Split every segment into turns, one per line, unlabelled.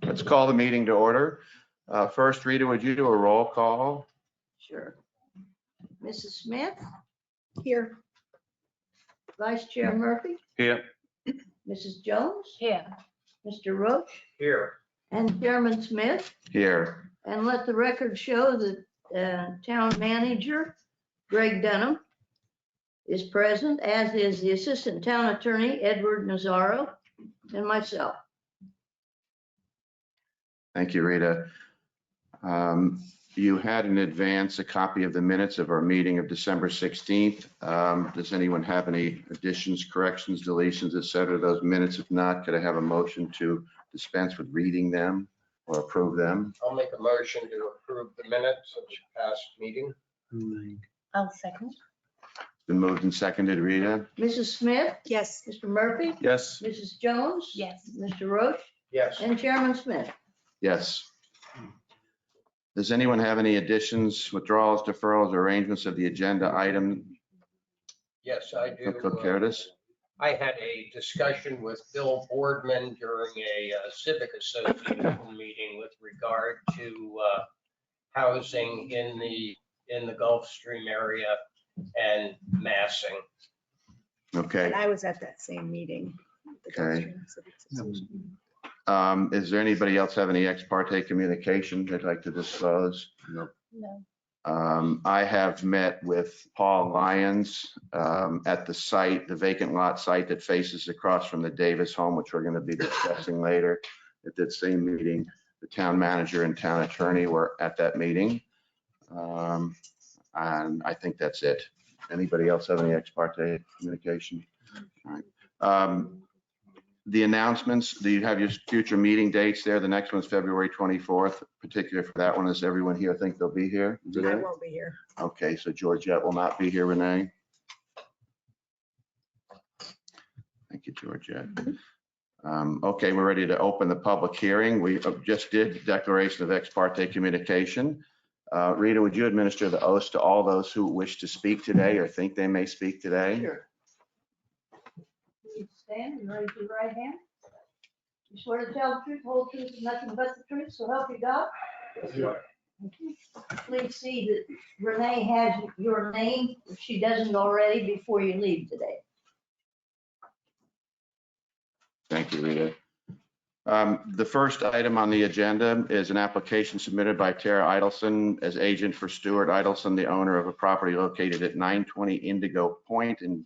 Let's call the meeting to order. First, Rita, would you do a roll call?
Sure. Mrs. Smith,
Here.
Vice Chair Murphy,
Here.
Mrs. Jones,
Here.
Mr. Roach,
Here.
and Chairman Smith.
Here.
And let the record show that Town Manager Greg Dunham is present, as is the Assistant Town Attorney Edward Nazaro and myself.
Thank you, Rita. You had in advance a copy of the minutes of our meeting of December 16th. Does anyone have any additions, corrections, deletions, et cetera, those minutes? If not, could I have a motion to dispense with reading them or approve them?
I'll make a motion to approve the minutes of the past meeting.
I'll second.
Been moved and seconded. Rita?
Mrs. Smith,
Yes.
Mr. Murphy,
Yes.
Mrs. Jones,
Yes.
Mr. Roach,
Yes,
and Chairman Smith.
Yes. Does anyone have any additions, withdrawals, deferrals, or arrangements of the agenda item?
yes, I do.
Cook Curtis?
I had a discussion with Bill Boardman during a civic association meeting with regard to housing in the Gulf Stream area and massing.
Okay.
And I was at that same meeting.
Okay. Is there anybody else have any ex parte communication they'd like to disclose? No.
No.
I have met with Paul Lyons at the site, the vacant lot site that faces across from the Davis home, which we're going to be discussing later. At that same meeting, the town manager and town attorney were at that meeting. And I think that's it. Anybody else have any ex parte communication? All right. The announcements, do you have your future meeting dates there? The next one's February 24th, particularly for that one. Is everyone here think they'll be here?
I won't be here.
Okay, so Georgette will not be here, Renee. Thank you, Georgette. Okay, we're ready to open the public hearing. We just did declaration of ex parte communication. Rita, would you administer the oath to all those who wish to speak today or think they may speak today?
Sure. Please stand and raise your right hand. You swear to tell the truth, whole truth, and nothing but the truth, so help you God? Thank you. Please see that Renee has your name, if she doesn't already, before you leave today.
Thank you, Rita. The first item on the agenda is an application submitted by Tara Idelson as agent for Stuart Idelson, the owner of a property located at 920 Indigo Point in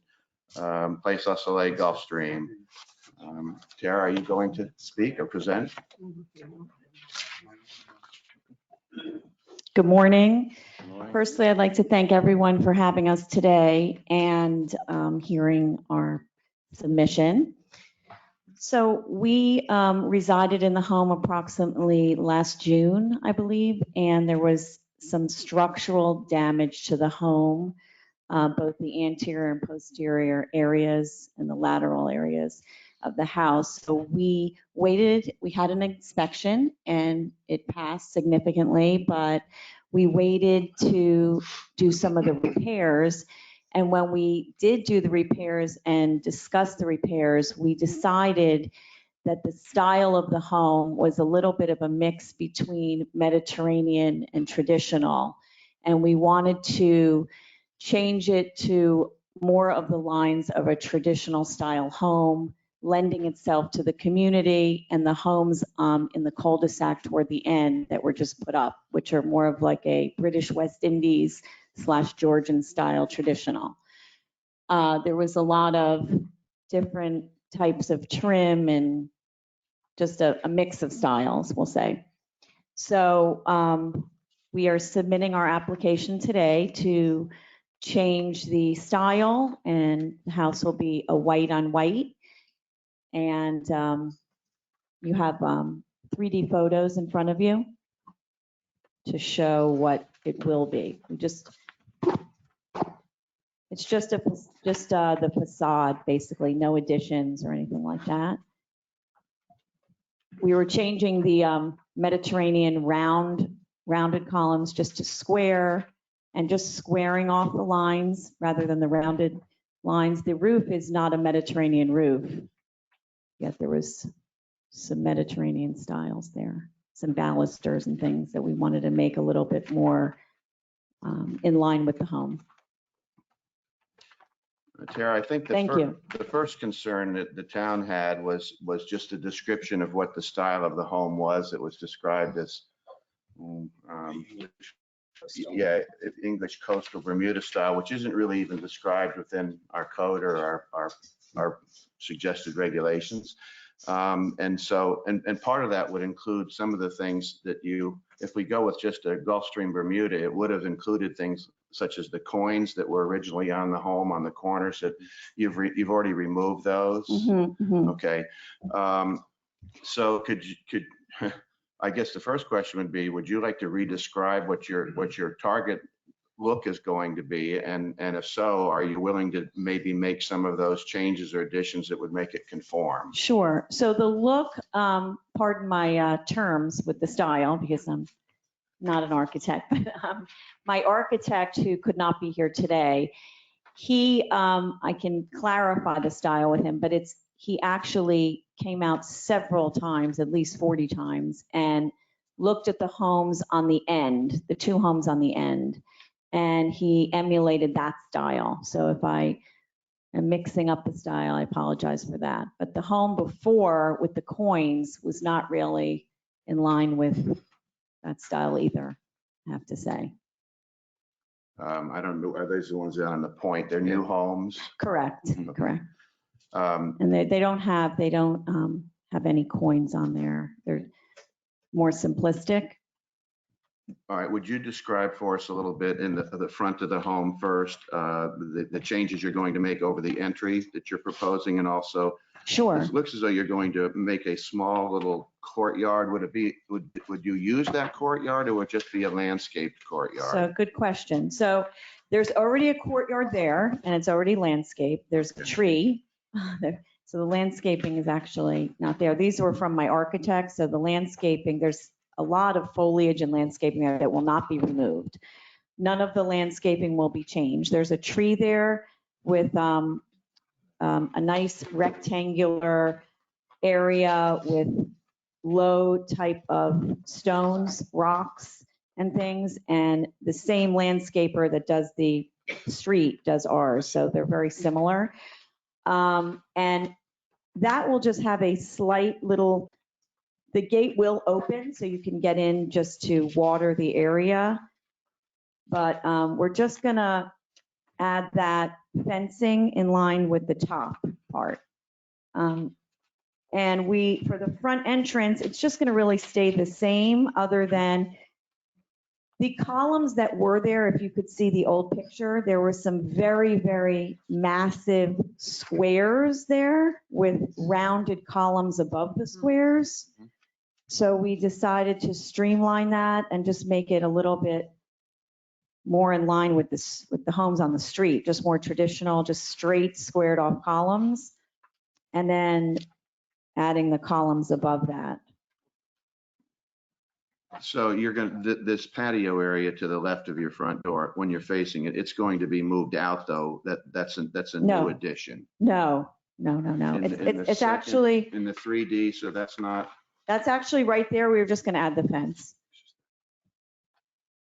Place au Soleil, Gulfstream. Tara, are you going to speak or present?
Good morning. Firstly, I'd like to thank everyone for having us today and hearing our submission. So we resided in the home approximately last June, I believe, and there was some structural damage to the home, both the anterior and posterior areas and the lateral areas of the house. So we waited, we had an inspection and it passed significantly, but we waited to do some of the repairs. And when we did do the repairs and discuss the repairs, we decided that the style of the home was a little bit of a mix between Mediterranean and traditional. And we wanted to change it to more of the lines of a traditional style home, lending itself to the community and the homes in the cul-de-sac toward the end that were just put up, which are more of like a British West Indies / Georgian style traditional. There was a lot of different types of trim and just a mix of styles, we'll say. So we are submitting our application today to change the style, and the house will be a white on white. And you have 3D photos in front of you to show what it will be. It's just the facade, basically, no additions or anything like that. We were changing the Mediterranean rounded columns just to square, and just squaring off the lines rather than the rounded lines. The roof is not a Mediterranean roof. yet there was some Mediterranean styles there, some balusters and things that we wanted to make a little bit more in line with the home.
Tara, I think
Thank you.
the first concern that the town had was just a description of what the style of the home was. It was described as, yeah, English coastal Bermuda style, which isn't really even described within our code or our suggested regulations. And so, and part of that would include some of the things that if we go with just a Gulfstream Bermuda, it would have included things such as the coins that were originally on the home on the corners that you've already removed those. Okay. So could I guess the first question would be, would you like to re-describe what your target look is going to be? And if so, are you willing to maybe make some of those changes or additions that would make it conform?
Sure. So the look, pardon my terms with the style, because I'm not an architect, but my architect who could not be here today, I can clarify the style with him, but he actually came out several times, at least 40 times, and looked at the homes on the end, the two homes on the end, and he emulated that style. So if I am mixing up the style, I apologize for that. But the home before with the coins was not really in line with that style either, I have to say.
I don't know, are those the ones that are on the point? They're new homes?
Correct,
Okay.
correct. And they don't have any coins on there. They're more simplistic.
All right, would you describe for us a little bit in the front of the home first, the changes you're going to make over the entry that you're proposing, and also
Sure.
it looks as though you're going to make a small little courtyard. Would you use that courtyard, or would it just be a landscaped courtyard?
So good question. So there's already a courtyard there and it's already landscaped. There's a tree. So the landscaping is actually not there. These were from my architect. So the landscaping, there's a lot of foliage and landscaping there that will not be removed. None of the landscaping will be changed. There's a tree there with a nice rectangular area with low type of stones, rocks and things. And the same landscaper that does the street does ours. So they're very similar. And that will just have a slight little, the gate will open so you can get in just to water the area. But we're just gonna add that fencing in line with the top part. And for the front entrance, it's just gonna really stay the same other than the columns that were there. If you could see the old picture, there were some very, very massive squares there with rounded columns above the squares. So we decided to streamline that and just make it a little bit more in line with the homes on the street, just more traditional, just straight squared off columns. And then adding the columns above that.
So you're going to, this patio area to the left of your front door, when you're facing it, it's going to be moved out though. That's a
No.
new addition.
No. It's actually,
in the 3D, so that's
actually right there. We were just going to add the fence.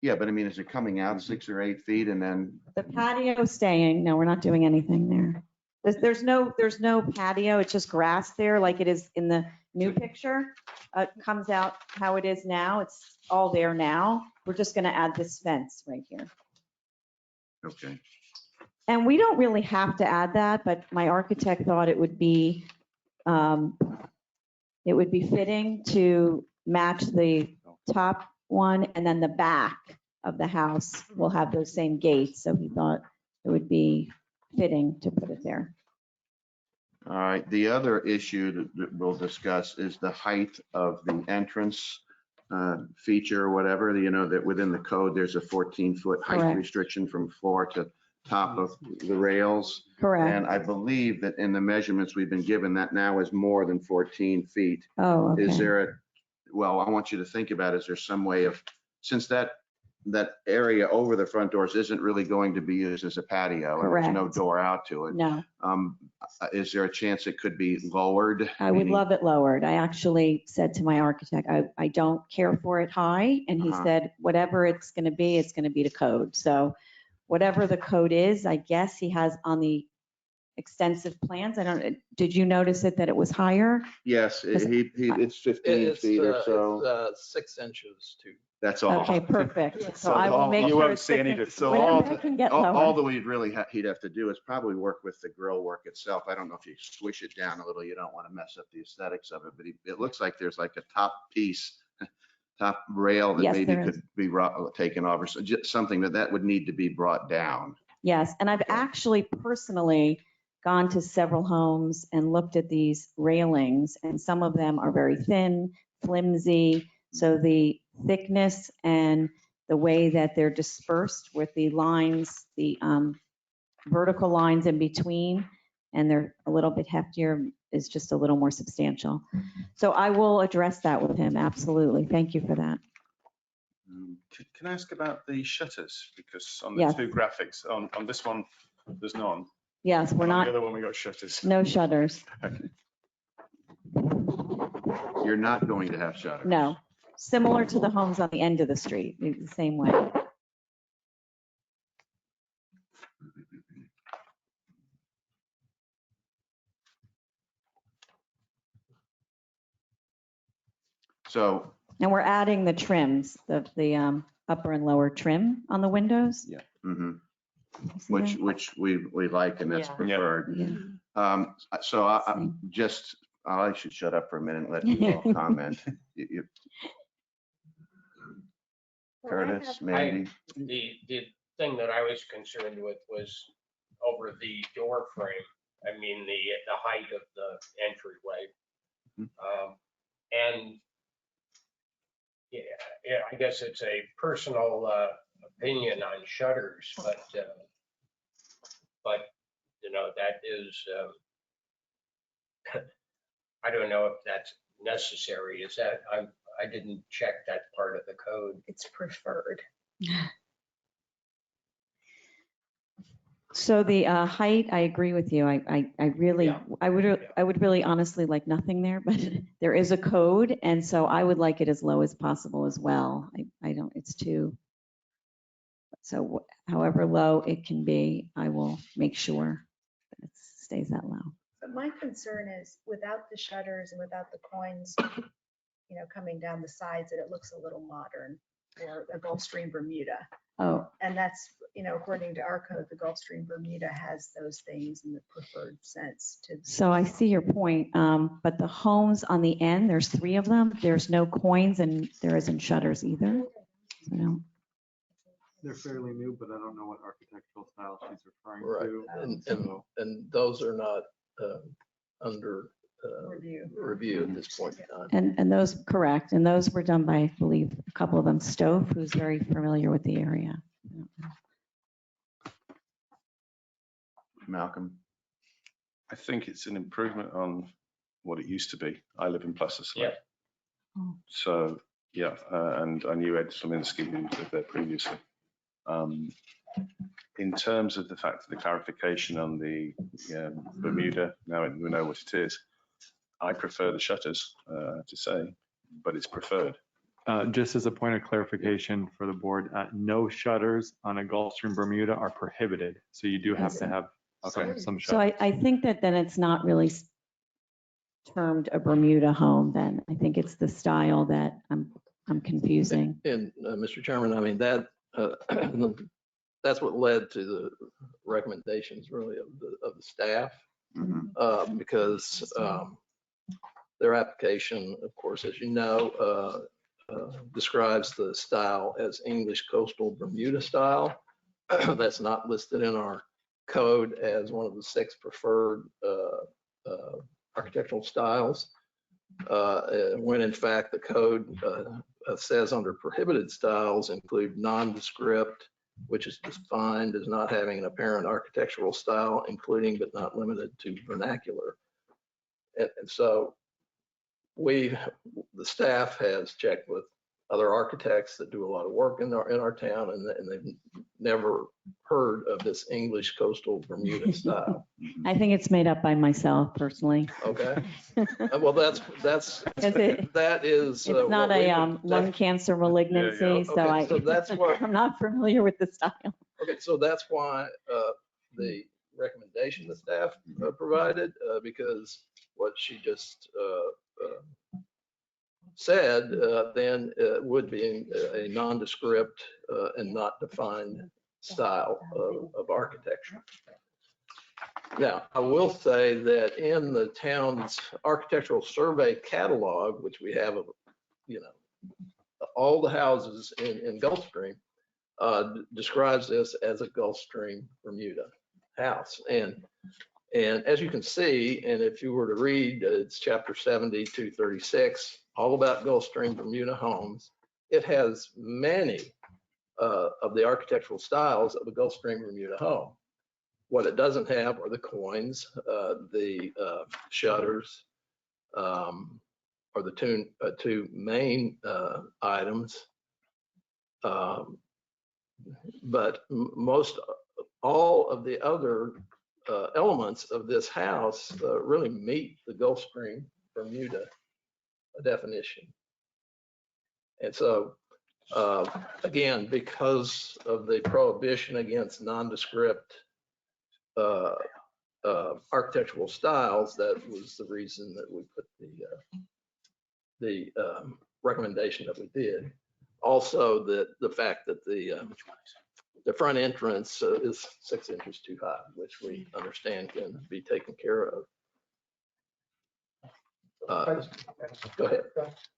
Yeah, but I mean, is it coming out 6 or 8 feet and then?
The patio staying. No, we're not doing anything there. There's no patio. It's just grass there like it is in the new picture. It comes out how it is now. It's all there now. We're just going to add this fence right here.
Okay.
And we don't really have to add that, but my architect thought it would be fitting to match the top one, and then the back of the house will have those same gates. So he thought it would be fitting to put it there.
All right. The other issue that we'll discuss is the height of the entrance feature or whatever. You know that within the code, there's a 14-foot height
Correct.
restriction from floor to top of the rails.
Correct.
And I believe that in the measurements we've been given, that now is more than 14 feet.
Oh, okay.
Is there well, I want you to think about, is there some way of, since that that area over the front doors isn't really going to be used as a patio. And there's no
Correct.
door out to it.
No,
Is there a chance it could be lowered?
I would
Meaning-
love it lowered. I actually said to my architect, I don't care for it high. And he
Uh-huh.
said, whatever it's going to be to code. So whatever the code is, I guess he has on the extensive plans. Did you notice it that it was higher?
Yes, it's 15
It's,
feet or so.
it's 6 inches to.
That's all.
Okay, perfect. So
So
I will
all-
make
you
sure
won't
it's
see any
50.
So
Whatever
all,
I can get
all
lower.
that we'd really he'd have to do is probably work with the grill work itself. I don't know if you swish it down a little, you don't want to mess up the aesthetics of it, but it looks like there's like a top piece, top rail that
Yes,
maybe
there
could be taken off or just something that would need to be brought down.
Yes, and I've actually personally gone to several homes and looked at these railings, and some of them are very thin, flimsy. So the thickness and the way that they're dispersed with the lines, the vertical lines in between, and they're a little bit heftier, is just a little more substantial. So I will address that with him, absolutely. Thank you for that.
Can I ask about the shutters? Because on the
Yes.
two graphics, on this one, there's none.
Yes, we're
On the
not,
other one, we got shutters.
no shutters,
You're not going to have shutters.
no. Similar to the homes on the end of the street, the same way.
So,
And we're adding the trims, the upper and lower trim on the windows.
mhm,
You see
which we like and that's
Yeah.
preferred.
that? Yeah.
So
Same.
I should shut up for a minute and let you all comment. Curtis, maybe?
The thing that I was concerned with was over the door frame. I mean, the height of the entryway. And yeah, I guess it's a personal opinion on shutters, but you know, that is, I don't know if that's necessary. Is that, I didn't check that part of the code.
It's preferred.
So the height, I agree with you. I really,
Yeah.
I would really honestly like nothing there, but there is a code. And so I would like it as low as possible as well. I don't, it's too, so however low it can be, I will make sure that it stays that low.
But my concern is without the shutters and without the coins, coming down the sides, that it looks a little modern or a Gulfstream Bermuda.
Oh,
And that's, according to our code, the Gulfstream Bermuda has those things in the preferred sense to.
so I see your point. But the homes on the end, there's 3 of them. There's no coins and there isn't shutters either. So no.
They're fairly new, but I don't know what architectural style she's referring
Right,
to.
and those are not under
Review.
review at this point in time.
And those, correct. And those were done by, I believe, a couple of them, Stove, who's very familiar with the area.
Malcolm?
I think it's an improvement on what it used to be. I live in Placer
Yeah.
Oh.
So, yeah, and I knew Ed Slominski, who lived there previously. In terms of the fact of the clarification on the Bermuda, now we know what it is. I prefer the shutters, to say, but it's preferred.
Just as a point of clarification for the board, no shutters on a Gulfstream Bermuda are prohibited. So you do have to have some
So
shutters.
I think that then it's not really termed a Bermuda home then. I think it's the style that I'm confusing.
And Mr. Chairman, I mean, that, that's what led to the recommendations really of the staff.
Mhm.
Because their application, of course, as you know, describes the style as English coastal Bermuda style. That's not listed in our code as one of the 6 preferred architectural styles. When in fact the code says under prohibited styles include nondescript, which is defined as not having an apparent architectural style, including but not limited to vernacular. And so the staff has checked with other architects that do a lot of work in our town, and they've never heard of this English coastal Bermuda style.
I think it's made up by myself personally.
Okay. Well, that is.
It's not
what we
a
would
lung cancer malignancy, so
Okay, so that's what-
I'm not familiar with the style.
Okay, so that's why the recommendation the staff provided, because what she just said then would be a nondescript and not defined style of architecture. Now, I will say that in the town's architectural survey catalog, which we have of, all the houses in Gulfstream, describes this as a Gulfstream Bermuda house. And as you can see, and if you were to read, it's chapter 70, 236, all about Gulfstream Bermuda homes. It has many of the architectural styles of a Gulfstream Bermuda home. What it doesn't have are the coins, the shutters, or the two main items. But all of the other elements of this house really meet the Gulfstream Bermuda definition. And so, again, because of the prohibition against nondescript architectural styles, that was the reason that we put the recommendation that we did. Also, the fact that the front entrance is 6 inches too high, which we understand can be taken care of. Go ahead.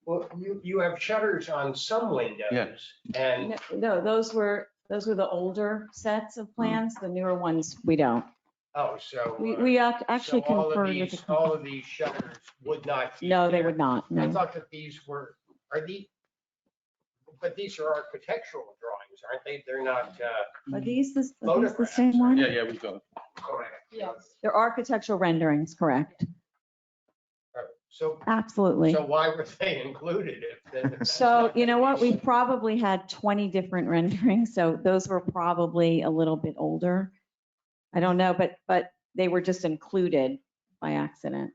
Well, you have shutters on some windows.
Yes.
And
No, those were the older sets of plans. The newer ones, we don't.
so.
We actually
so all of
conferred with
these-
the.
All of these shutters would not. be
No, they
there.
would not.
I
No.
thought that these were, but these are architectural drawings, aren't they? They're not.
Are these the
Photographs.
same one?
Yeah, we've got.
Yes.
They're architectural renderings, correct?
So,
Absolutely.
so why were they included? if that's
So
not
you know
gonna
what?
be-
We probably had 20 different renderings, so those were probably a little bit older. I don't know, but they were just included by accident.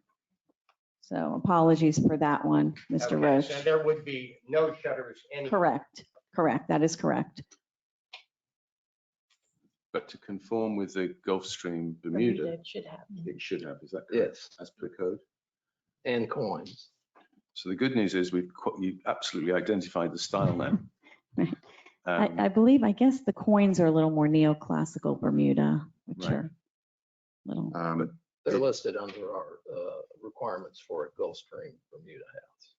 So apologies for that one, Mr.
Okay,
Roach.
So there would be no shutters anywhere.
Correct. That is correct.
But to conform with the Gulfstream Bermuda,
It should have.
it should have, is that correct?
Yes,
As per code.
and coins.
So the good news is you've absolutely identified the style now.
Right.
Um,
I believe, I guess the coins are a little more neoclassical Bermuda, which
Right.
are little.
They're listed under our requirements for a Gulfstream Bermuda house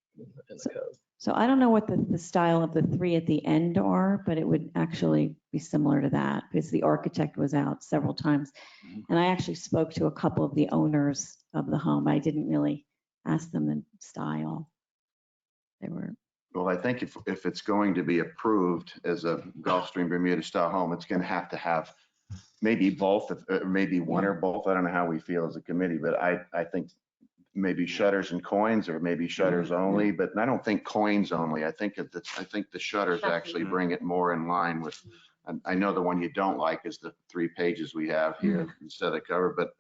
in the code.
So I don't know what the style of the 3 at the end are, but it would actually be similar to that because the architect was out several times.
Mhm.
And I actually spoke to a couple of the owners of the home. I didn't really ask them the style. They were,
Well, I think if it's going to be approved as a Gulfstream Bermuda style home, it's going to have maybe both, maybe one or both. I don't know how we feel as a committee, but I think maybe shutters and coins, or maybe shutters only, but I don't think coins only. I think the shutters actually bring it more in line with, I know the one you don't like is the 3 pages we have here instead of the cover, but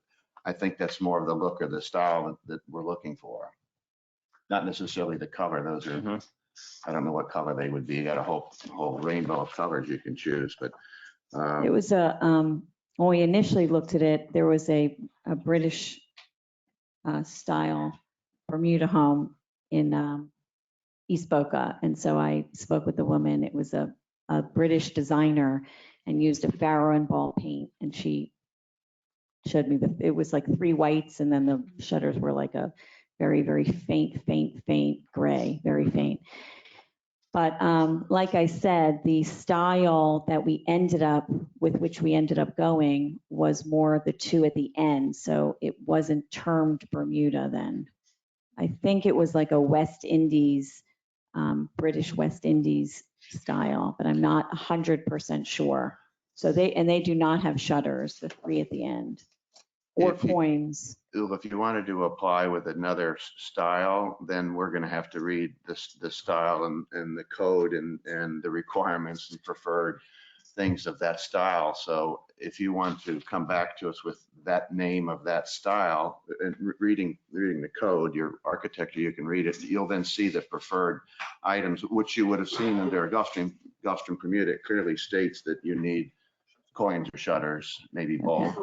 I think that's more of the look or the style that we're looking for. Not necessarily the cover. Those are, I don't know what color they would be. You got a whole rainbow of colors you can choose, but.
it was when we initially looked at it, there was a British style Bermuda home in East Boca. And so I spoke with the woman. It was a British designer and used a Farrow and Ball paint. And she showed me that it was like 3 whites, and then the shutters were like a very, very faint gray, very faint. But like I said, the style that we ended up with, which we ended up going, was more the 2 at the end. So it wasn't termed Bermuda then. I think it was like a West Indies, British West Indies style, but I'm not 100% sure. So they do not have shutters, the 3 at the end. or
If you-
coins.
If you wanted to apply with another style, then we're going to have to read the style and the code and the requirements and preferred things of that style. So if you want to come back to us with that name of that style, and reading the code, your architecture, you can read it. You'll then see the preferred items, which you would have seen under Gulfstream Bermuda. It clearly states that you need coins or shutters, maybe both.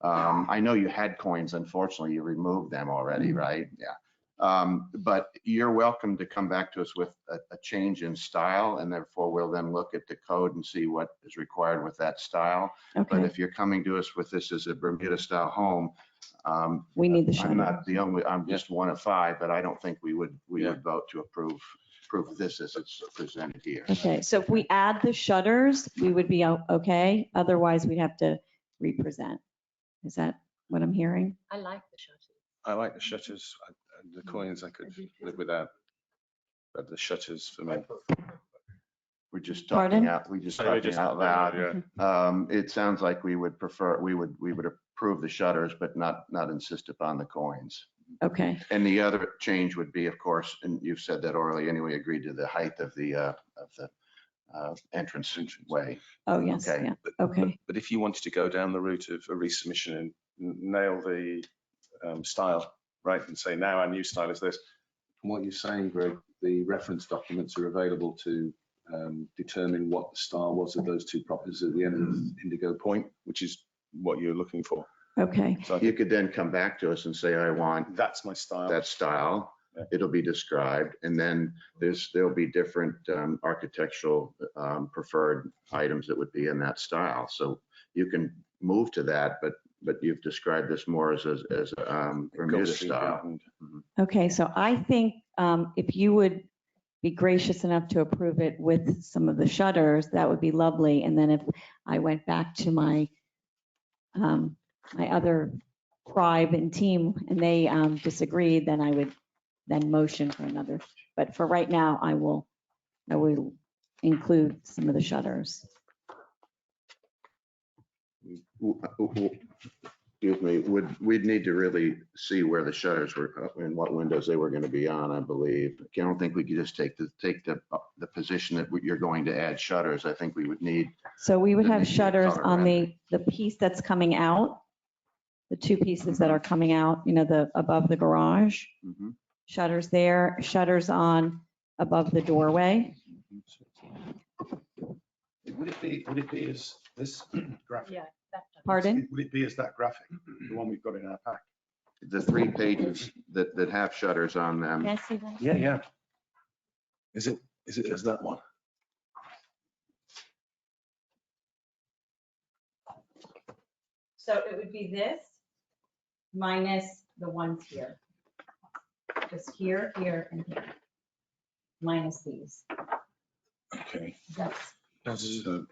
I know you had coins, unfortunately, you removed them already, right? Yeah. But you're welcome to come back to us with a change in style, and therefore we'll then look at the code and see what is required with that style. But
Okay,
if you're coming to us with this as a Bermuda style home,
we need the
I'm
shutter.
not the only, I'm just one of five, but I don't think we would vote to approve this as it's presented here.
Okay, so if we add the shutters, we would be okay. Otherwise, we'd have to represent. Is that what I'm hearing?
I like the shutters.
I like the shutters. The coins I could live without, but the shutters for me.
We're just
Pardon?
talking out loud.
Yeah.
It sounds like we would approve the shutters, but not insist upon the coins.
Okay,
And the other change would be, of course, and you've said that orally anyway, agreed to the height of the entrance way.
oh, yes,
Okay.
yeah, okay.
But if you wanted to go down the route of a resubmission and nail the style, right, and say now our new style is this, from what you're saying, Greg, the reference documents are available to determine what the style was of those two properties at the end of Indigo Point, which is what you're looking for.
Okay,
So I
You
think
could then come back to us and say, I want
that's my style.
that style.
Yeah.
It'll be described, and then there'll be different architectural preferred items that would be in that style. So you can move to that, but you've described this more as a Bermuda
Gulfstream
style.
and-
okay, so I think if you would be gracious enough to approve it with some of the shutters, that would be lovely. And then if I went back to my other tribe and team and they disagreed, then I would then motion for another. But for right now, I will include some of the shutters.
Excuse me, we'd need to really see where the shutters were and what windows they were going to be on, I believe. I don't think we could just take the position that you're going to add shutters. I think we would need,
So we would
There
have
needs to be a
shutters
color
on
rendering.
the piece that's coming out, the two pieces that are coming out, the above the garage,
Mhm.
shutters there, shutters on above the doorway.
Would it be as this graphic?
Yeah.
Pardon?
Would it be as that graphic, the one we've got in our pack?
the 3 pages that have shutters on them.
Can I see that?
Yeah. Is it as that one?
So it would be this minus the ones here. Just here, here, and here. Minus these.
Okay.
That's
So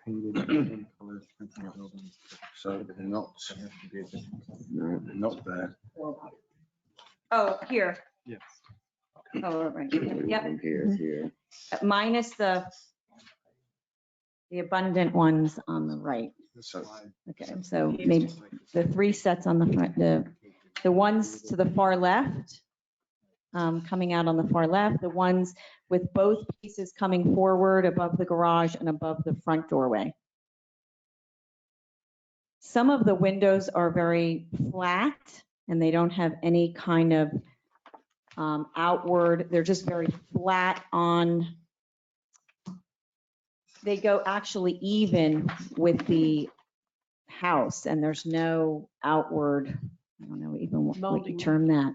not there.
Oh, here.
Yes.
Oh, right. Yep.
From here.
Minus the abundant ones on the right.
So
Okay, so maybe the 3 sets on the front, the ones to the far left, coming out on the far left, the ones with both pieces coming forward above the garage and above the front doorway. Some of the windows are very flat and they don't have any kind of outward, they're just very flat on, they go actually even with the house and there's no outward, I don't know even what you term that.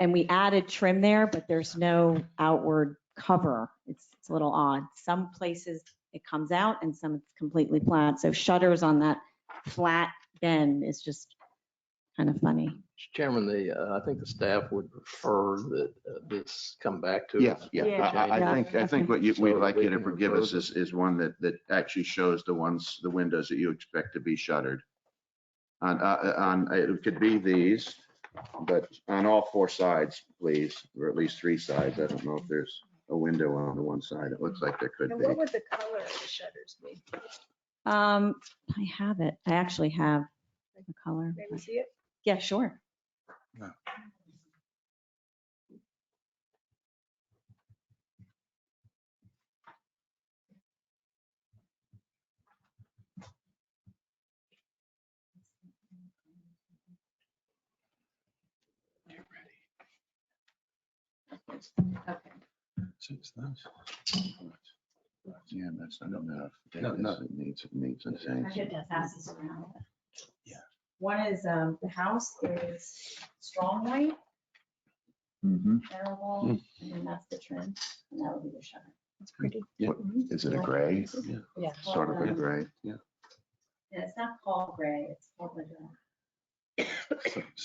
And we added trim there, but there's no outward cover. It's a little odd. Some places it comes out and some it's completely flat. So shutters on that flat bend is just kind of funny.
Chairman, I think the staff would prefer that this come back to
Yeah,
us.
yeah. I think what we'd like you to give us
propose
is one that actually shows the windows that you expect to be shuttered. It could be these, but on all 4 sides, please, or at least 3 sides. I don't know if there's a window on the one side. It looks like there could
And
be.
what would the color of the shutters be?
I have it. I actually have the color.
Maybe see it?
Yeah, sure. Okay.
Yeah, that's not enough.
No.
It needs some
I
things.
should just pass this around.
Yeah.
One is, the house is strong white,
Mhm.
terrible, and then that's the trim, and that would be the shutter. It's pretty.
What, is it a gray?
Yeah.
Sort of a gray?
Yeah, it's not all gray, it's all like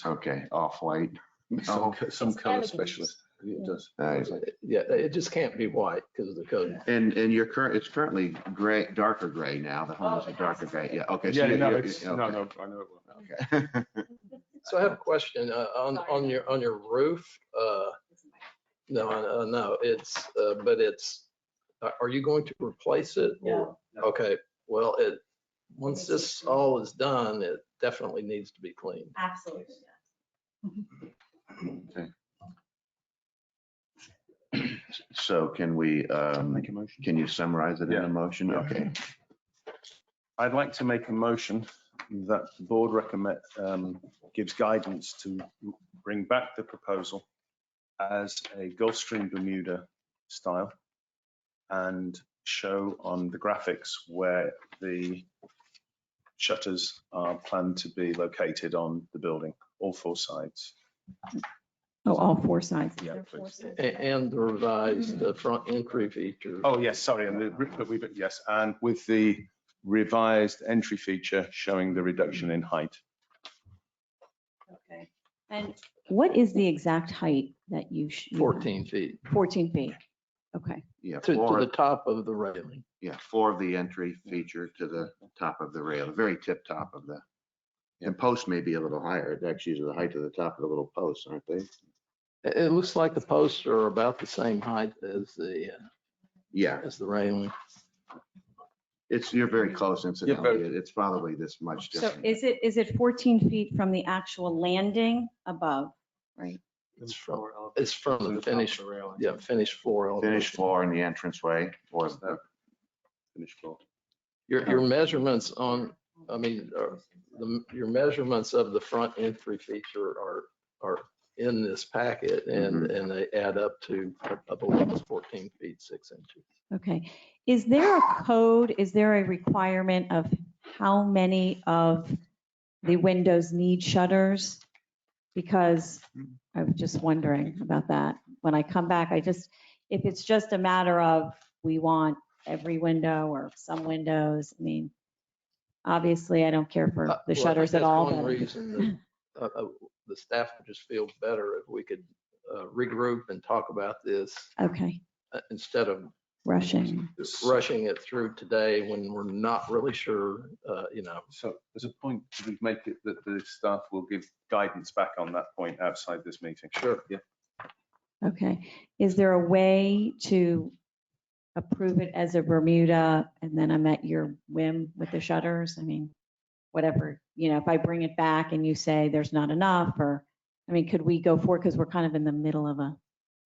Okay, off-white. No.
Some color
elegant.
specialist. It does.
Nice.
Yeah, it just can't be white because of the code.
And it's currently gray, darker gray now. The home is a darker gray. Yeah, okay. so
Yeah, no,
you're-
it's,
okay.
no, I know it will.
Okay.
So I have a question on your roof. No, it's, but it's, are you going to replace it? or- Okay, well, once this all is done, it definitely needs to be cleaned.
Absolutely,
Okay. So can we,
Make a motion.
can you summarize it in
Yeah.
a motion?
Yeah.
Okay.
I'd like to make a motion that the board gives guidance to bring back the proposal as a Gulfstream Bermuda style and show on the graphics where the shutters are planned to be located on the building, all four sides.
Oh, all four sides.
Yeah,
There are four
please.
sides.
And the revised front entry feature.
Oh, yes, sorry, yes, and with the revised entry feature showing the reduction in height.
Okay. And what is the exact height that you?
14 feet
14 feet. Okay.
Yeah,
to
four,
the top of the railing.
yeah, four of the entry feature to the top of the rail, the very tip top of the, and post may be a little higher. It actually is the height of the top of the little posts, aren't they?
It looks like the posts are about the same height as
Yeah,
the railing.
you're very close incidentally.
very-
It's probably this much
So
different.
is it 14 feet from the actual landing above, right?
It's from the finished, finished floor
Finished
elevation.
floor and the entranceway or the
Finished floor.
Your measurements on, your measurements of the front entry feature are in this packet and they add up to, I believe it's 14 feet, 6 inches.
Okay. Is there a code, is there a requirement of how many of the windows need shutters? Because I was just wondering about that. When I come back, if it's just a matter of we want every window or some windows, I mean, obviously I don't care for the
Well,
shutters at
that's
all.
one
but-
reason that the staff would just feel better if we could regroup and talk about this
Okay,
instead of
rushing.
rushing it through today when we're not really sure,
So there's a point to make it that the staff will give guidance back on that point outside this meeting.
Sure.
Yeah.
Okay. Is there a way to approve it as a Bermuda and then I'm at your whim with the shutters? I mean, whatever, if I bring it back and you say there's not enough or, I mean, could we go for it? Because we're kind of in the middle of a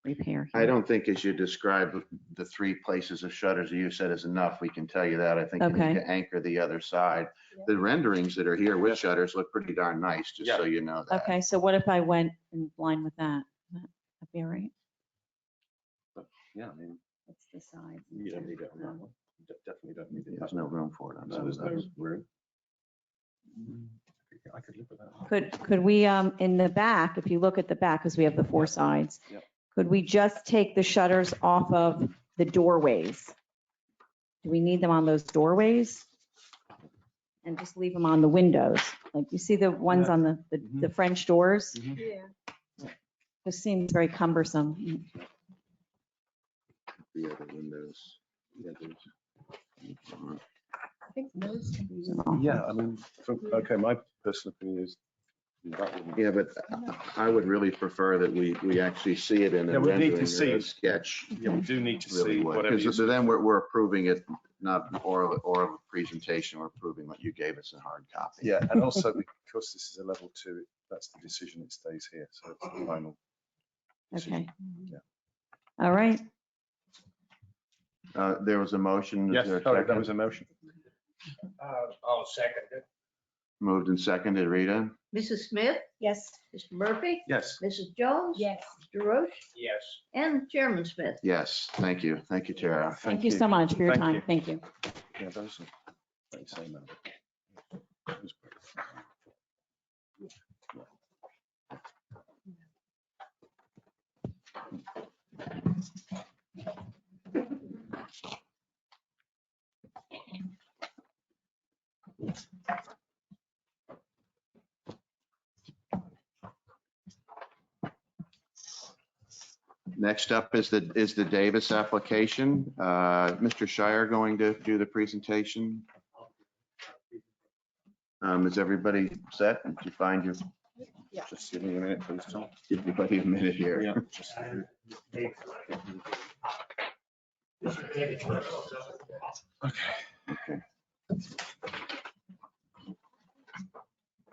repair.
I
here.
don't think as you describe the three places of shutters that you said is enough. We can tell you that. I think you need
Okay.
to anchor the other side. The renderings that are here with shutters look pretty darn nice, just so you know that.
Okay, so what if I went in line with that? That'd be all right.
Yeah, I mean,
What's the size?
you don't need it on that one. You definitely don't need it.
There's no room for it on
No,
some
there's
of
no
those.
room. I could live with that.
Could we, in the back, if you look at the back, because we have the four sides,
Yep.
could we just take the shutters off of the doorways? Do we need them on those doorways? And just leave them on the windows? Like you see the ones on the French doors?
Yeah.
This seems very cumbersome.
The other windows. The others.
I think those can be.
Yeah, I mean, okay, my personal opinion is that wouldn't-
Yeah, but I would really prefer that we actually see it in
Yeah,
a
we need to
rendering or
see
a
it.
sketch.
Yeah, we do need to
Really
see
would,
whatever.
because then we're approving it, not an oral presentation, we're approving what you gave us in hard copy.
Yeah, and also because this is a level 2, that's the decision, it stays here. So it's the final decision.
Okay.
Yeah.
All right.
There was a motion. Is
Yes,
there a
sorry,
second?
that was a motion.
I'll second it.
Moved and seconded. Rita?
Mrs. Smith,
Yes.
Mr. Murphy,
Yes.
Mrs. Jones.
Yes.
Mr. Roche,
Yes.
and Chairman Smith.
Yes, thank you. Thank you, Tara.
Thank you so much for your
Thank
time.
you.
Thank you.
Yeah, those are very same number.
Next up is the Davis application. Mr. Shire going to do the presentation. Is everybody set? Did you find your,
Just give me a minute, please, Tom.
give everybody a minute here?
Yeah. Just-
Okay.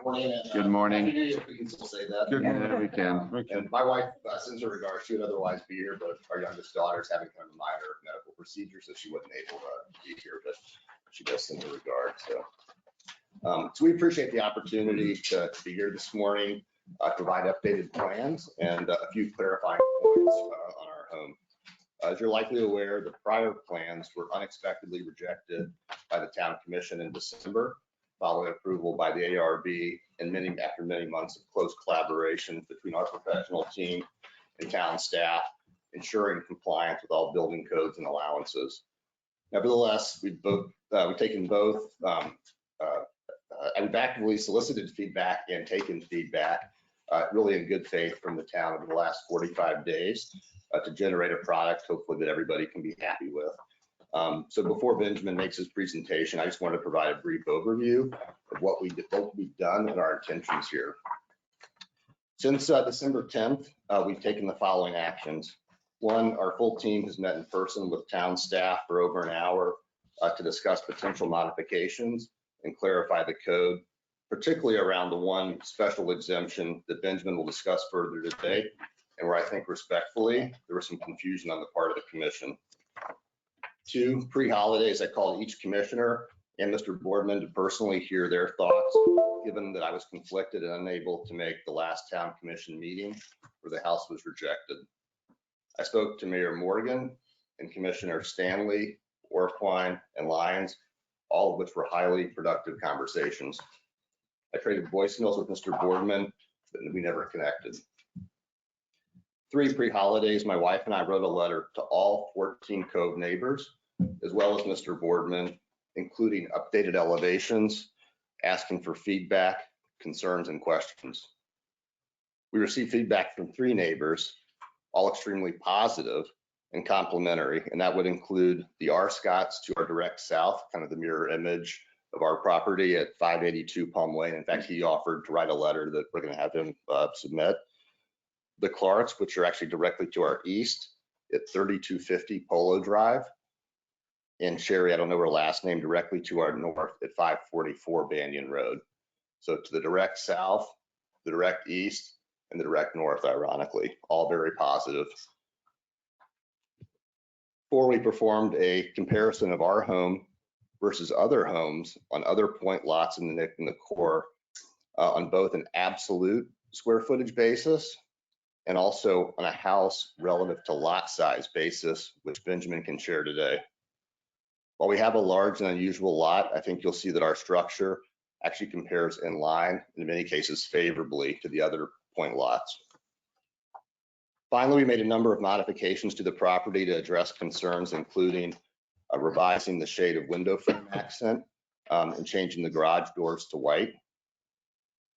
Morning.
Good morning.
Happy New Year, if we can still say that.
Good
Yeah, we can.
And my wife sends her regards. She would otherwise be here, but our youngest daughter's having kind of a minor medical procedure, so she wasn't able to be here, but she does send her regards, so. So we appreciate the opportunity to be here this morning, provide updated plans and a few clarifying points on our home. As you're likely aware, the prior plans were unexpectedly rejected by the town commission in December, following approval by the ARB and after many months of close collaboration between our professional team and town staff, ensuring compliance with all building codes and allowances. Nevertheless, we've taken both, we've actively solicited feedback and taken feedback, really in good faith from the town over the last 45 days to generate a product, hopefully, that everybody can be happy with. So before Benjamin makes his presentation, I just wanted to provide a brief overview of what we've done and our intentions here. Since December 10th, we've taken the following actions. One, our full team has met in person with town staff for over an hour to discuss potential modifications and clarify the code, particularly around the one special exemption that Benjamin will discuss further today, and where I think respectfully, there was some confusion on the part of the commission. Two, pre-holidays, I called each commissioner and Mr. Boardman to personally hear their thoughts, given that I was conflicted and unable to make the last town commission meeting where the house was rejected. I spoke to Mayor Morgan and Commissioner Stanley, Orquine, and Lyons, all of which were highly productive conversations. I traded voicemails with Mr. Boardman, but we never connected. Three, pre-holidays, my wife and I wrote a letter to all 14 Cove neighbors, as well as Mr. Boardman, including updated elevations, asking for feedback, concerns, and questions. We received feedback from 3 neighbors, all extremely positive and complimentary, and that would include the R. Scotts to our direct south, kind of the mirror image of our property at 582 Palm Lane. In fact, he offered to write a letter that we're going to have him submit. The Clarks, which are actually directly to our east at 3250 Polo Drive. And Sherry, I don't know her last name, directly to our north at 544 Banyan Road. So to the direct south, the direct east, and the direct north, ironically, all very positive. 4, we performed a comparison of our home versus other homes on other point lots in the core on both an absolute square footage basis and also on a house relative to lot size basis, which Benjamin can share today. While we have a large and unusual lot, I think you'll see that our structure actually compares in line, in many cases favorably, to the other point lots. Finally, we made a number of modifications to the property to address concerns, including revising the shade of window frame accent and changing the garage doors to white.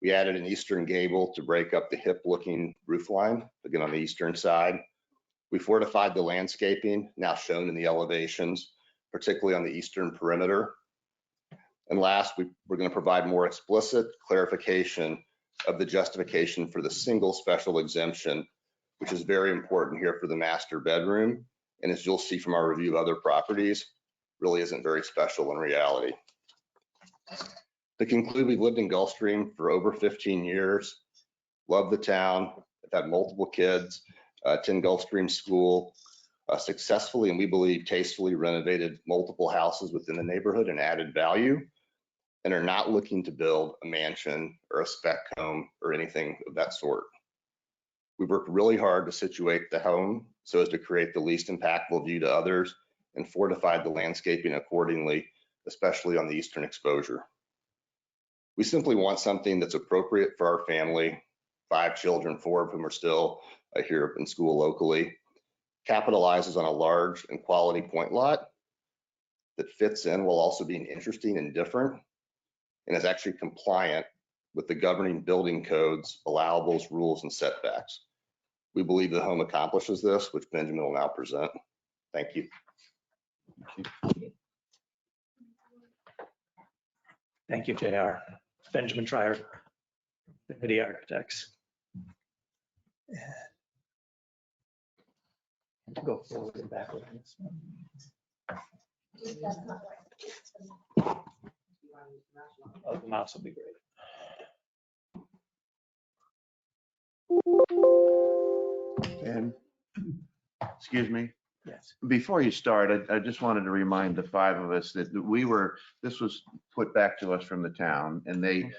We added an eastern gable to break up the hip-looking roof line, again on the eastern side. We fortified the landscaping, now shown in the elevations, particularly on the eastern perimeter. And last, we're going to provide more explicit clarification of the justification for the single special exemption, which is very important here for the master bedroom. And as you'll see from our review of other properties, really isn't very special in reality. To conclude, we've lived in Gulfstream for over 15 years. love the town. I've had multiple kids, attend Gulfstream School, successfully, and we believe tastefully renovated multiple houses within the neighborhood and added value, and are not looking to build a mansion or a spec home or anything of that sort. We've worked really hard to situate the home so as to create the least impactful view to others and fortified the landscaping accordingly, especially on the eastern exposure. We simply want something that's appropriate for our family, 5 children, 4 of whom are still here in school locally, capitalizes on a large and quality point lot that fits in while also being interesting and different, and is actually compliant with the governing building codes, allowables, rules, and setbacks. We believe the home accomplishes this, which Benjamin will now present. Thank you.
Thank you, JR. Benjamin Trier, Infinity Architects. And to go forward and backward on this one. Oh, the mouse will be great.
And, excuse me,
Yes.
before you start, I just wanted to remind the 5 of us that this was put back to us from the town, and they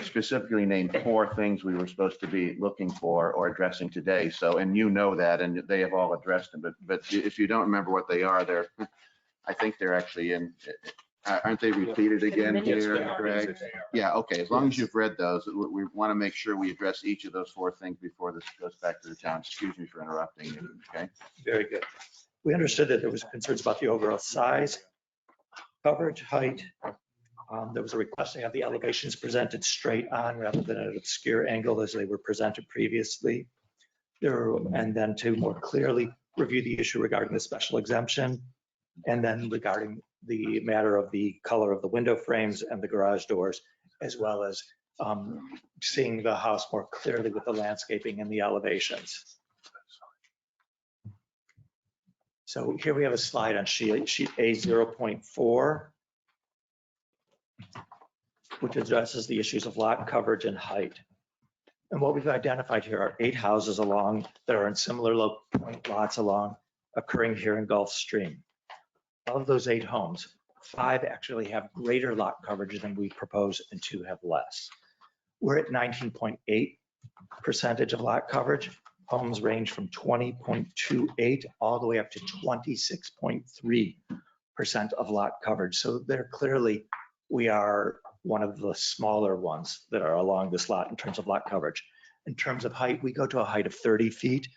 specifically named 4 things we were supposed to be looking for or addressing today. So, and you know that, and they have all addressed them, but if you don't remember what they are, I think they're actually in, aren't they repeated again here, Greg? Yeah, okay, as long as you've read those, we want to make sure we address each of those 4 things before this goes back to the town. Excuse me for interrupting you, okay?
Very good. We understood that there was concerns about the overall size, coverage, height. There was a request to have the elevations presented straight on rather than at an obscure angle as they were presented previously. And then to more clearly review the issue regarding the special exemption, and then regarding the matter of the color of the window frames and the garage doors, as well as seeing the house more clearly with the landscaping and the elevations. So here we have a slide on sheet A 0.4, which addresses the issues of lot coverage and height. And what we've identified here are 8 houses along that are in similar point lots along occurring here in Gulfstream. Of those 8 homes, 5 actually have greater lot coverage than we propose and 2 have less. We're at 19.8% of lot coverage. Homes range from 20.28 all the way up to 26.3% of lot coverage. So they're clearly, we are one of the smaller ones that are along this lot in terms of lot coverage. In terms of height, we go to a height of 30 feet.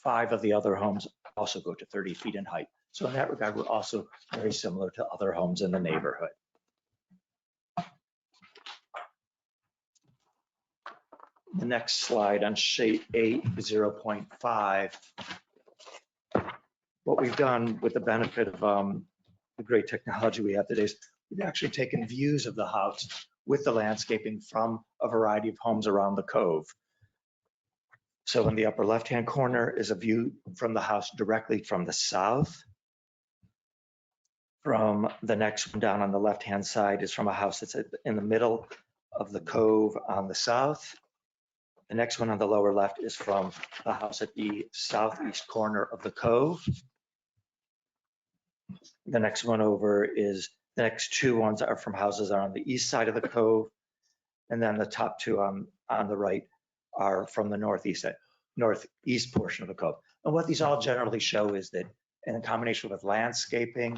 5 of the other homes also go to 30 feet in height. So in that regard, we're also very similar to other homes in the neighborhood. The next slide on sheet 8, 0.5. What we've done with the benefit of the great technology we have today is we've actually taken views of the house with the landscaping from a variety of homes around the cove. So in the upper left-hand corner is a view from the house directly from the south. From the next one down on the left-hand side is from a house that's in the middle of the cove on the south. The next one on the lower left is from the house at the southeast corner of the cove. The next one over is, the next 2 ones are from houses on the east side of the cove. And then the top 2 on the right are from the northeast portion of the cove. And what these all generally show is that in combination with landscaping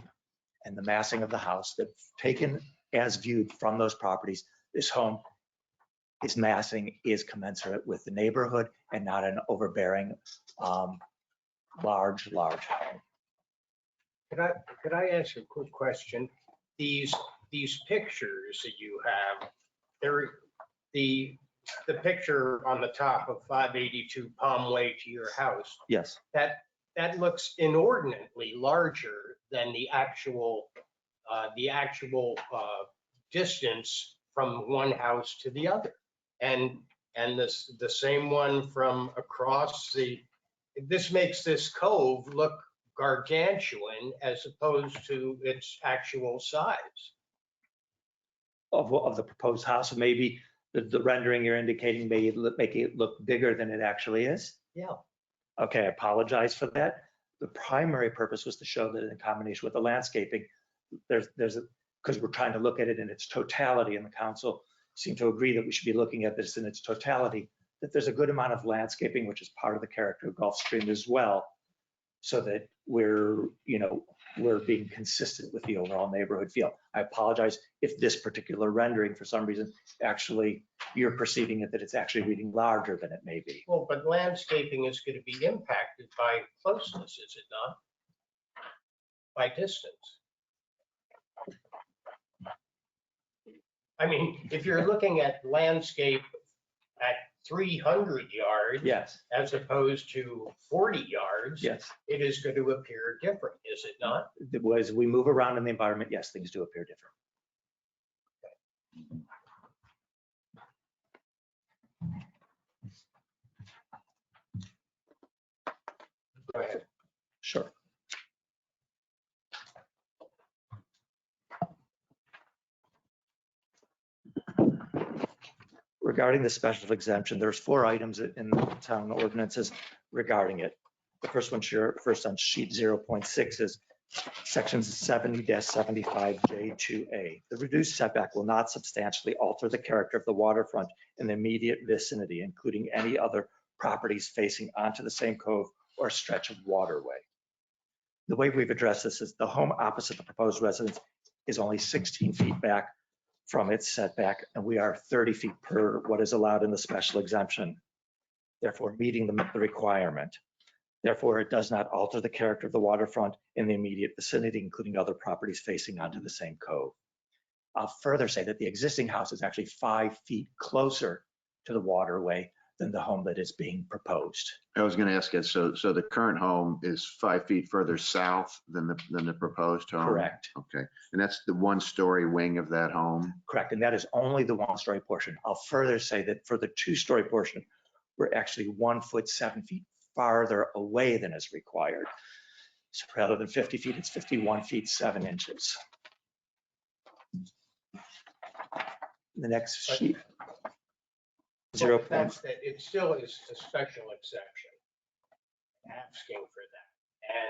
and the massing of the house, that taken as viewed from those properties, this home, its massing is commensurate with the neighborhood and not an overbearing, large home.
Could I ask a quick question? These pictures that you have, the picture on the top of 582 Palm Way to your house,
Yes.
that looks inordinately larger than the actual distance from one house to the other. And the same one from across this makes this cove look gargantuan as opposed to its actual size.
Of the proposed house, maybe The rendering you're indicating may make it look bigger than it actually is?
Yeah.
Okay, I apologize for that. The primary purpose was to show that in combination with the landscaping, because we're trying to look at it in its totality, and the council seemed to agree that we should be looking at this in its totality, that there's a good amount of landscaping, which is part of the character of Gulfstream as well, so that we're being consistent with the overall neighborhood feel. I apologize if this particular rendering, for some reason, actually, you're perceiving it that it's actually reading larger than it may be.
Well, but landscaping is going to be impacted by closeness, is it not? By distance. I mean, if you're looking at landscape at 300 yards
Yes,
as opposed to 40 yards,
yes.
it is going to appear different, is it not?
As we move around in the environment, yes, things do appear different.
Go ahead.
Sure. Regarding the special exemption, there's 4 items in the town ordinances regarding it. The first one, first on sheet 0.6 is section 70-75J2A. The reduced setback will not substantially alter the character of the waterfront in the immediate vicinity, including any other properties facing onto the same cove or stretch of waterway. The way we've addressed this is the home opposite the proposed residence is only 16 feet back from its setback, and we are 30 feet per what is allowed in the special exemption, therefore meeting the requirement. Therefore, it does not alter the character of the waterfront in the immediate vicinity, including other properties facing onto the same cove. I'll further say that the existing house is actually 5 feet closer to the waterway than the home that is being proposed.
I was going to ask it, so the current home is 5 feet further south than the proposed home?
Correct.
Okay, and that's the 1-story wing of that home?
Correct, and that is only the 1-story portion. I'll further say that for the 2-story portion, we're actually 1 foot 7 feet farther away than is required. So rather than 50 feet, it's 51 feet 7 inches. The next sheet.
Well, that's that. It still is a special exception, asking for that.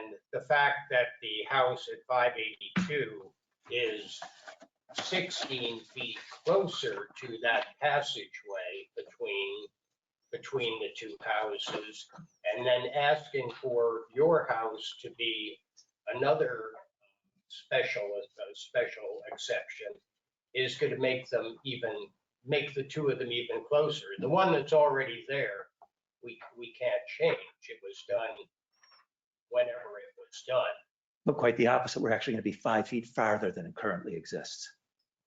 And the fact that the house at 582 is 16 feet closer to that passageway between the 2 houses, and then asking for your house to be another special exception is going to make the 2 of them even closer. The one that's already there, we can't change. It was done whenever it was done.
But quite the opposite. We're actually going to be 5 feet farther than it currently exists.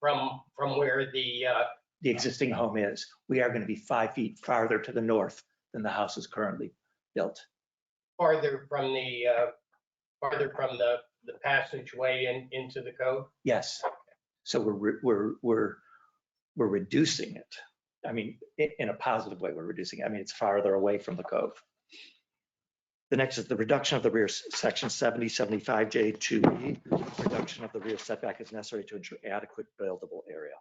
From where the
existing home is. We are going to be 5 feet farther to the north than the house is currently built.
farther from the passageway into the cove?
Yes. So we're reducing it. I mean, in a positive way, we're reducing it. I mean, it's farther away from the cove. The next is the reduction of the rear section 70-75J2E. Reduction of the rear setback is necessary to ensure adequate buildable area.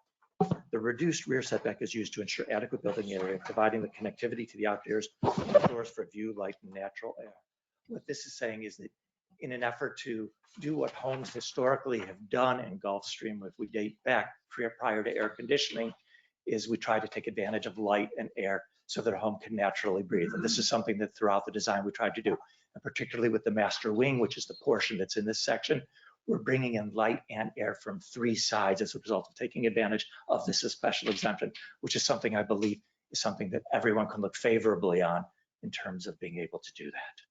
The reduced rear setback is used to ensure adequate building area, providing the connectivity to the outdoors for view, light, and natural air. What this is saying is that in an effort to do what homes historically have done in Gulfstream, if we date back prior to air conditioning, is we try to take advantage of light and air so that a home can naturally breathe. And this is something that throughout the design we tried to do, and particularly with the master wing, which is the portion that's in this section, we're bringing in light and air from 3 sides as a result of taking advantage of this special exemption, which is something I believe is something that everyone can look favorably on in terms of being able to do that.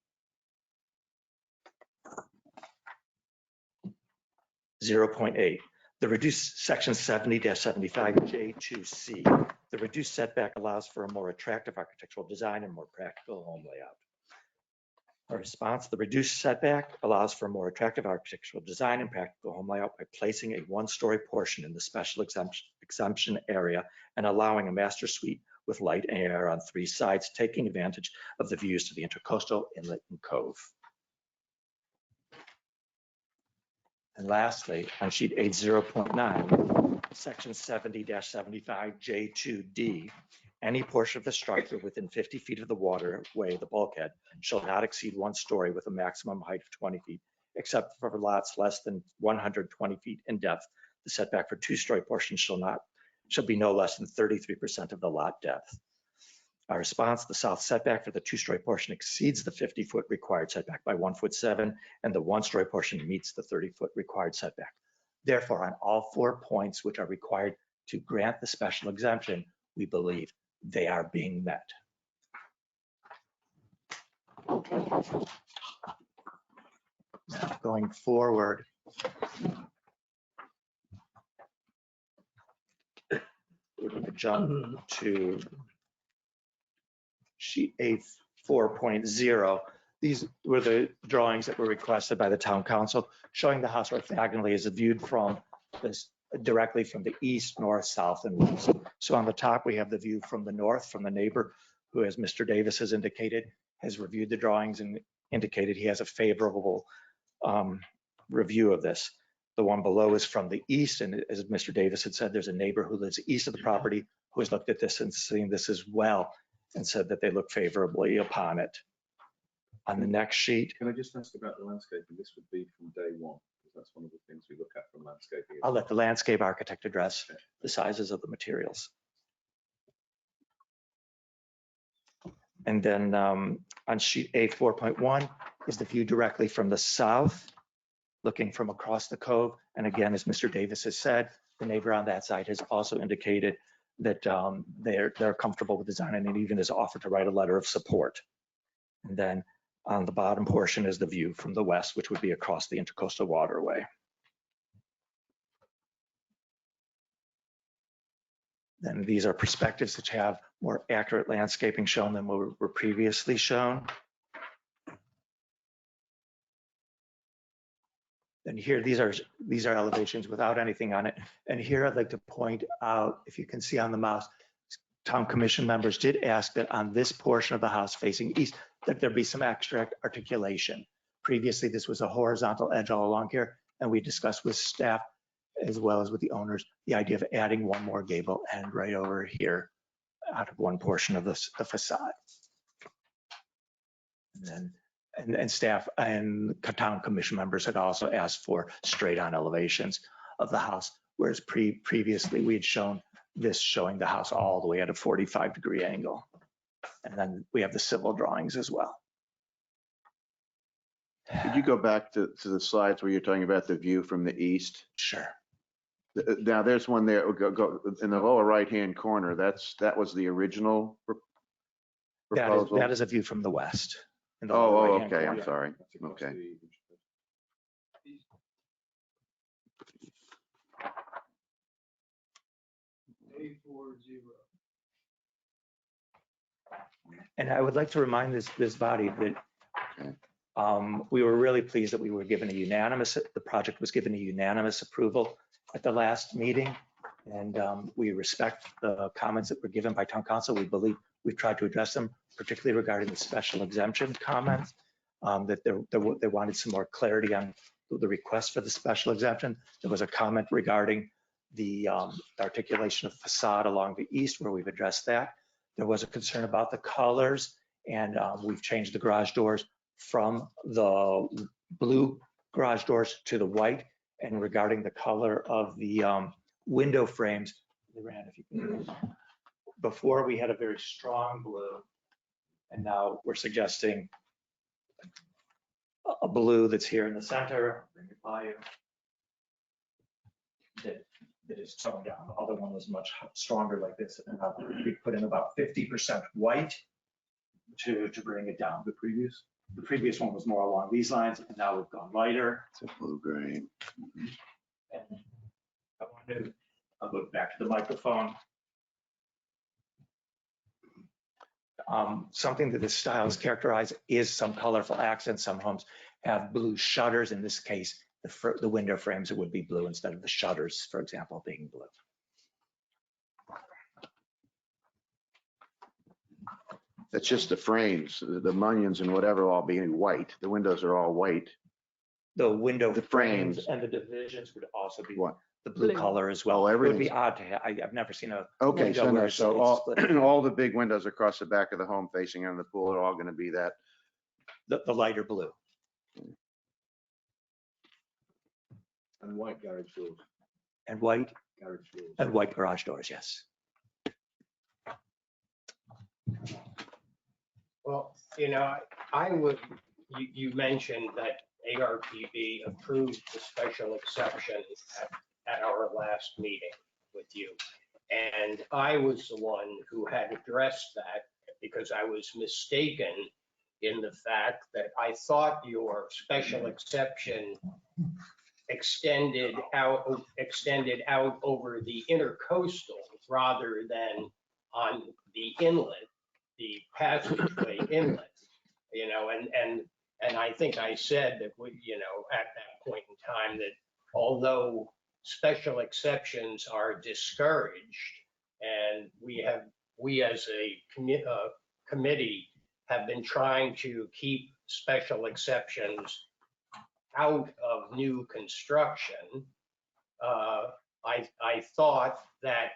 0.8. The reduced section 70-75J2C. The reduced setback allows for a more attractive architectural design and more practical home layout. A response, the reduced setback allows for a more attractive architectural design and practical home layout by placing a 1-story portion in the special exemption area and allowing a master suite with light and air on 3 sides, taking advantage of the views to the intercoastal, inlet, and cove. And lastly, on sheet 8.0.9, Section 70-75J2D, any portion of the structure within 50 feet of the waterway, the bulkhead, shall not exceed 1 story with a maximum height of 20 feet, except for lots less than 120 feet in depth. The setback for 2-story portions shall be no less than 33% of the lot depth. Our response, the south setback for the 2-story portion exceeds the 50-foot required setback by 1.7 feet, and the 1-story portion meets the 30-foot required setback. Therefore, on all 4 points which are required to grant the special exemption, we believe they are being met. Now, going forward, we're going to jump to sheet A4.0. These were the drawings that were requested by the town council, showing the house orthogonally as viewed from this directly from the east, north, south, and west. So on the top, we have the view from the north, from the neighbor, who, as Mr. Davis has indicated, has reviewed the drawings and indicated he has a favorable review of this. The one below is from the east, and as Mr. Davis had said, there's a neighbor who lives east of the property who has looked at this and seen this as well, and said that they look favorably upon it. On the next sheet,
Can I just ask about the landscaping? This would be from day one, because that's one of the things we look at from landscaping.
I'll let the landscape architect address the sizes of the materials. And then on sheet A4.1 is the view directly from the south, looking from across the cove. And again, as Mr. Davis has said, the neighbor on that side has also indicated that they're comfortable with design and even has offered to write a letter of support. And then on the bottom portion is the view from the west, which would be across the intercoastal waterway. Then these are perspectives which have more accurate landscaping shown than what were previously shown. And here, these are elevations without anything on it. And here I'd like to point out, if you can see on the mouse, town commission members did ask that on this portion of the house facing east, that there be some extra articulation. Previously, this was a horizontal edge all along here, and we discussed with staff as well as with the owners, the idea of adding one more gable end right over here out of one portion of the facade. And then and staff and town commission members had also asked for straight on elevations of the house, whereas previously we had shown this showing the house all the way at a 45-degree angle. And then we have the civil drawings as well.
Could you go back to the slides where you're talking about the view from the east?
Sure.
Now there's one there, go in the lower right-hand corner. That was the original proposal?
That is a view from the west.
Oh, okay, I'm sorry. Okay.
And I would like to remind this body that we were really pleased that we were given the project was given a unanimous approval at the last meeting. And we respect the comments that were given by town council. We believe we've tried to address them, particularly regarding the special exemption comments, that they wanted some more clarity on the request for the special exemption. There was a comment regarding the articulation of facade along the east, where we've addressed that. There was a concern about the colors, and we've changed the garage doors from the blue garage doors to the white. And regarding the color of the window frames, before we had a very strong blue, and now we're suggesting a blue that's here in the center. Bring it by you. That is toned down. The other one was much stronger like this. And we put in about 50% white to bring it down. The previous one was more along these lines, and now we've gone lighter.
It's a blue gray.
And I'll go back to the microphone. Something that this style is characterized is some colorful accents. Some homes have blue shutters. In this case, the window frames, it would be blue instead of the shutters, for example, being blue.
That's just the frames, the mullions and whatever all being white. The windows are all white.
The window
The
frames
frames.
and the divisions would also be
What?
the blue
Blue.
color as well.
Oh,
It would
everything's-
be odd to have, I've never seen a.
Okay,
window
so
where
no,
it's
so all,
split.
all the big windows across the back of the home facing on the pool are all going to be that.
The lighter blue.
And white garage doors.
And white,
Garage doors.
and white garage doors, yes.
Well, I would, you mentioned that ARPB approved the special exception at our last meeting with you. And I was the one who had addressed that because I was mistaken in the fact that I thought your special exception extended out over the intercoastal rather than on the inlet, the passageway inlet, and I think I said that we, at that point in time, that although special exceptions are discouraged, and we as a committee have been trying to keep special exceptions out of new construction, I thought that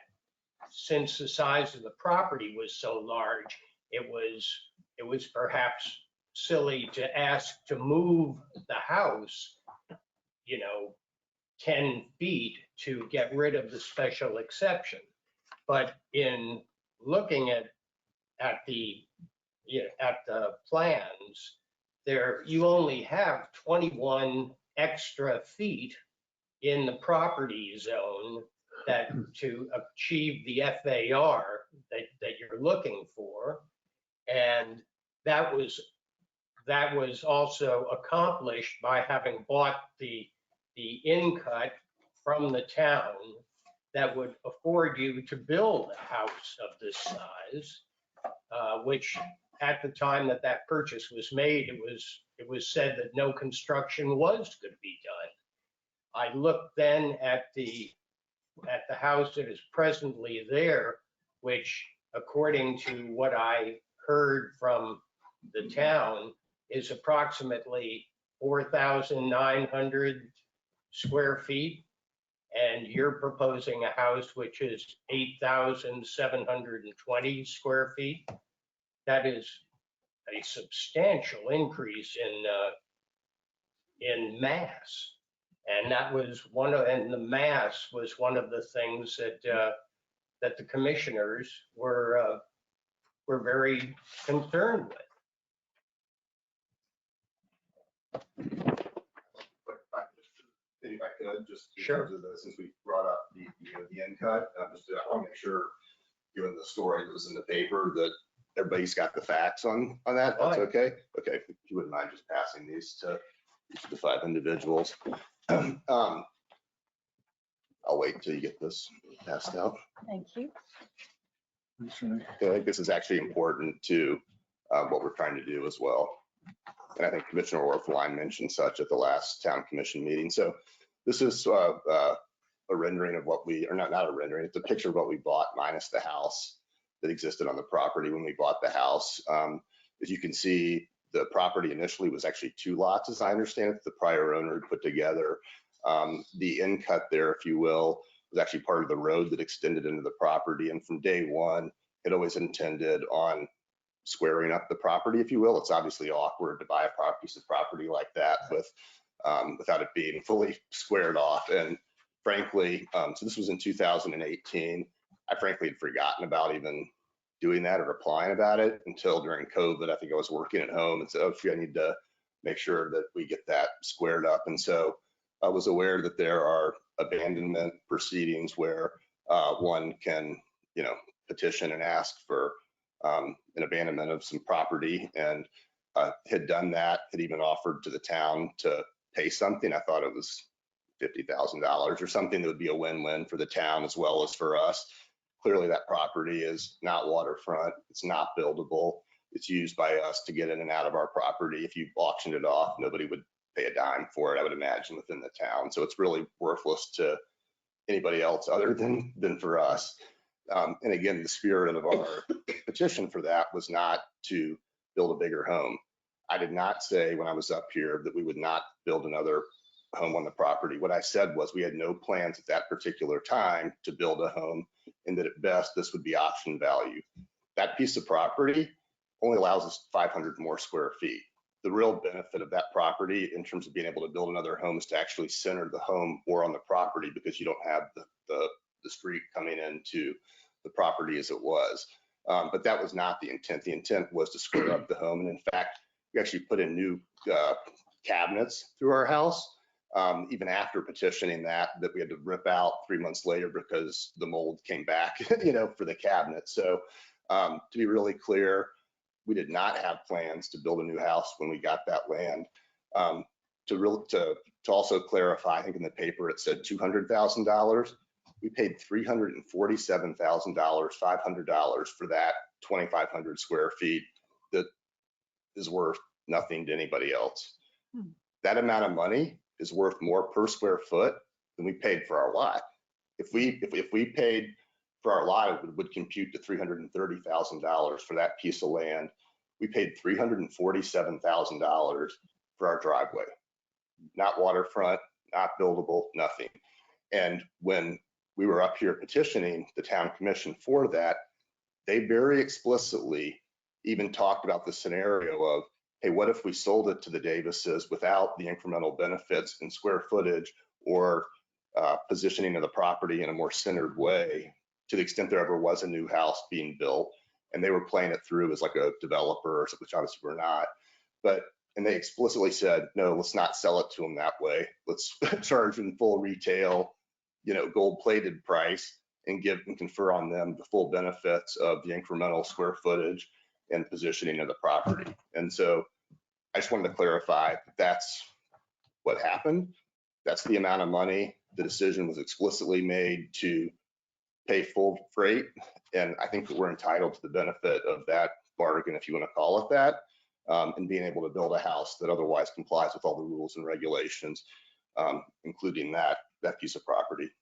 since the size of the property was so large, it was perhaps silly to ask to move the house, 10 feet to get rid of the special exception. But in looking at the plans, you only have 21 extra feet in the property zone that to achieve the FAR that you're looking for. And that was also accomplished by having bought the in-cut from the town that would afford you to build a house of this size, which at the time that purchase was made, it was said that no construction was going to be done. I looked then at the house that is presently there, which according to what I heard from the town is approximately 4,900 square feet. And you're proposing a house which is 8,720 square feet. That is a substantial increase in mass. And the mass was one of the things that the commissioners were very concerned with.
If I could, just in
Sure.
terms of since we brought up the end cut, just to, I want to make sure, given the story that was in the paper, that everybody's got the facts on that. That's
Fine.
okay. Okay, if you wouldn't mind just passing these to each of the 5 individuals. I'll wait till you get this passed out.
Thank you.
Okay, I think this is actually important to what we're trying to do as well. And I think Commissioner Orfline mentioned such at the last town commission meeting. So this is a rendering of what we, or not a rendering, it's a picture of what we bought minus the house that existed on the property when we bought the house. As you can see, the property initially was actually 2 lots, as I understand it, the prior owner had put together. The end cut there, if you will, was actually part of the road that extended into the property. And from day one, it always intended on squaring up the property, if you will. It's obviously awkward to buy a piece of property like that without it being fully squared off. And frankly, so this was in 2018. I frankly had forgotten about even doing that or applying about it until during COVID. I think I was working at home and said, oh, I need to make sure that we get that squared up. And so I was aware that there are abandonment proceedings where one can, petition and ask for an abandonment of some property, and had done that, had even offered to the town to pay something. I thought it was $50,000 or something that would be a win-win for the town as well as for us. Clearly that property is not waterfront. It's not buildable. It's used by us to get in and out of our property. If you auctioned it off, nobody would pay a dime for it, I would imagine, within the town. So it's really worthless to anybody else other than for us. And again, the spirit of our petition for that was not to build a bigger home. I did not say when I was up here that we would not build another home on the property. What I said was we had no plans at that particular time to build a home, and that at best this would be option value. That piece of property only allows us 500 more square feet. The real benefit of that property in terms of being able to build another home is to actually center the home more on the property, because you don't have the street coming into the property as it was. But that was not the intent. The intent was to square up the home. And in fact, we actually put in new cabinets through our house, even after petitioning that we had to rip out 3 months later because the mold came back, for the cabinet. So to be really clear, we did not have plans to build a new house when we got that land. To also clarify, I think in the paper it said $200,000. We paid $347,500 for that 2,500 square feet that is worth nothing to anybody else. That amount of money is worth more per square foot than we paid for our lot. If we paid for our lot, it would compute to $330,000 for that piece of land. We paid $347,000 for our driveway. Not waterfront, not buildable, nothing. And when we were up here petitioning the town commission for that, they very explicitly even talked about the scenario of, hey, what if we sold it to the Davises without the incremental benefits in square footage or positioning of the property in a more centered way, to the extent there ever was a new house being built, and they were playing it through as like a developer, which obviously we're not. And they explicitly said, no, let's not sell it to them that way. Let's charge them full retail, gold-plated price, and confer on them the full benefits of the incremental square footage and positioning of the property. And so I just wanted to clarify that's what happened. That's the amount of money. The decision was explicitly made to pay full freight. And I think that we're entitled to the benefit of that bargain, if you want to call it that, and being able to build a house that otherwise complies with all the rules and regulations, including that piece of property.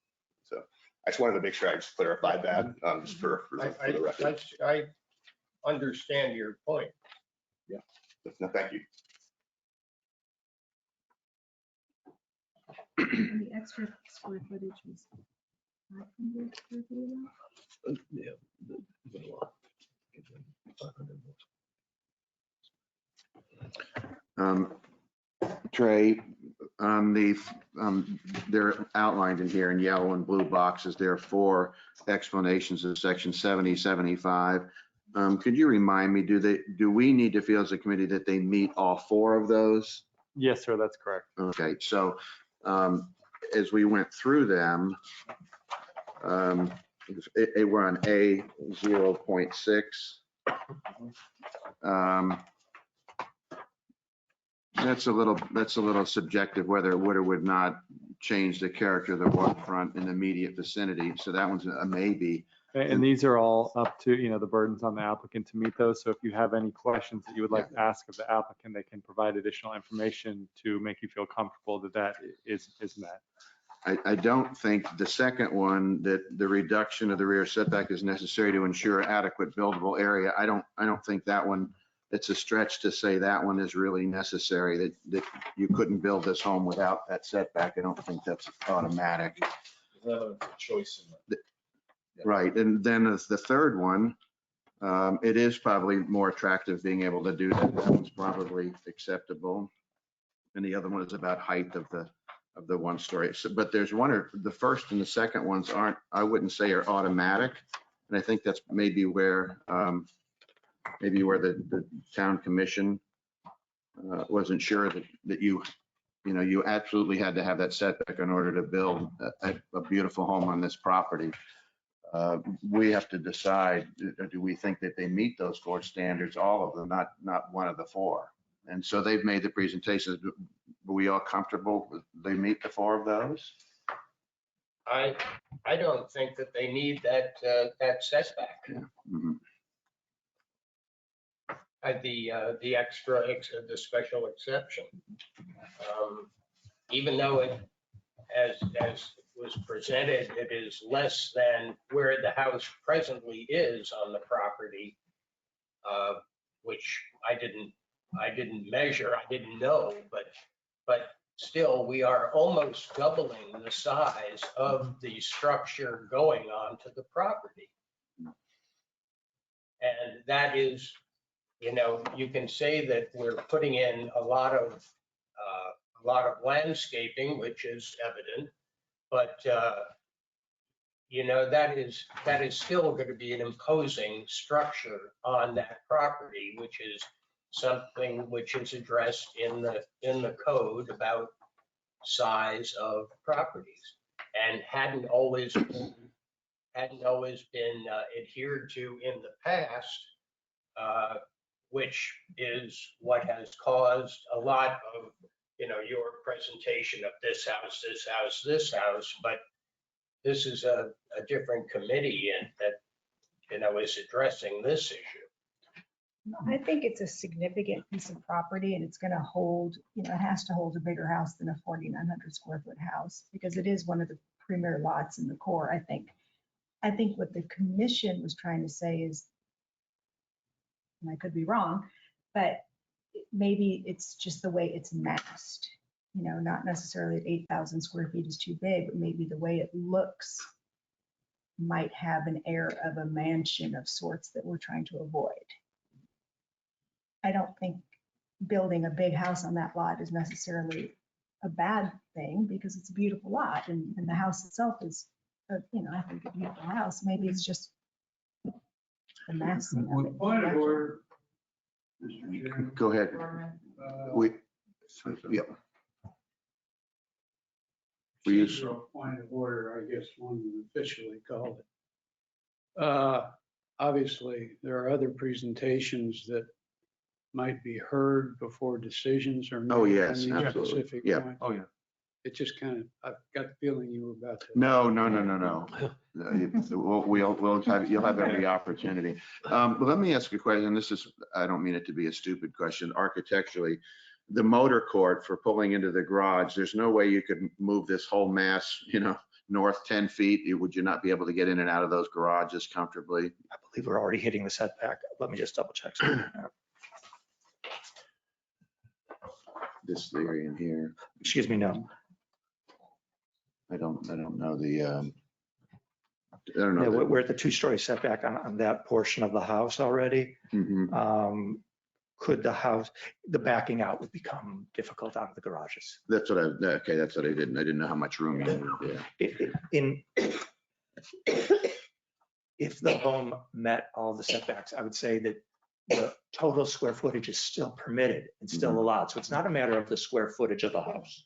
So I just wanted to make sure I just clarified that, just for the record.
I understand your point.
Yeah, no, thank you.
And the extra square footage was 500 square feet?
Yeah.
Trey, they're outlined in here in yellow and blue boxes. There are 4 explanations of section 7075. Could you remind me, do we need to feel as a committee that they meet all 4 of those?
Yes, sir, that's correct.
Okay, so as we went through them, we're on A 0.6. That's a little subjective whether it would or would not change the character of the waterfront in the immediate vicinity. So that one's a maybe.
And these are all up to, the burdens on the applicant to meet those. So if you have any questions that you would like to ask of the applicant, they can provide additional information to make you feel comfortable that is met.
I don't think the second one, that the reduction of the rear setback is necessary to ensure adequate buildable area. I don't think that one, it's a stretch to say that one is really necessary, that you couldn't build this home without that setback. I don't think that's automatic.
Choice.
Right, and then as the third one, it is probably more attractive being able to do that. That one's probably acceptable. And the other one is about height of the one story. So, but there's one, or the first and the second ones aren't, I wouldn't say are automatic. And I think that's maybe where the town commission wasn't sure that you absolutely had to have that setback in order to build a beautiful home on this property. We have to decide, do we think that they meet those 4 standards, all of them, not one of the 4? And so they've made the presentations. Are we all comfortable with they meet the 4 of those?
I don't think that they need that setback.
Yeah. Mm-hmm.
The special exception, even though it, as was presented, it is less than where the house presently is on the property, which I didn't measure, I didn't know, but still, we are almost doubling the size of the structure going onto the property. And that is, you can say that we're putting in a lot of landscaping, which is evident, but that is still going to be an imposing structure on that property, which is something which is addressed in the code about size of properties, and hadn't always been adhered to in the past, which is what has caused a lot of your presentation of this house, this house, this house. But this is a different committee and that is addressing this issue.
I think it's a significant piece of property, and it's going to hold, it has to hold a bigger house than a 4,900 square foot house, because it is one of the premier lots in the core, I think. I think what the commission was trying to say is, and I could be wrong, but maybe it's just the way it's massed, not necessarily that 8,000 square feet is too big, but maybe the way it looks might have an air of a mansion of sorts that we're trying to avoid. I don't think building a big house on that lot is necessarily a bad thing, because it's a beautiful lot, and the house itself is, I think, a beautiful house. Maybe it's just the massing of it.
Point of order, Mr. Chairman.
Go ahead. Yep. We use
Procedural point of order, I guess one would officially call it. Obviously, there are other presentations that might be heard before decisions are made.
Oh,
on
yes,
these
absolutely.
specific
Yeah.
points.
Oh, yeah.
It just I've got the feeling you were about to.
No. You'll have every opportunity. But let me ask you a question. I don't mean it to be a stupid question. Architecturally, the motor court for pulling into the garage, there's no way you could move this whole mass, north 10 feet. Would you not be able to get in and out of those garages comfortably?
I believe we're already hitting the setback. Let me just double check.
This area in here.
Excuse me, no.
I don't know the, I don't
Yeah,
know.
we're at the 2-story setback on that portion of the house already.
Mhm.
Could the backing out would become difficult out of the garages.
That's what I didn't know how much room you needed there.
If the home met all the setbacks, I would say that the total square footage is still permitted and still allowed. So it's not a matter of the square footage of the house.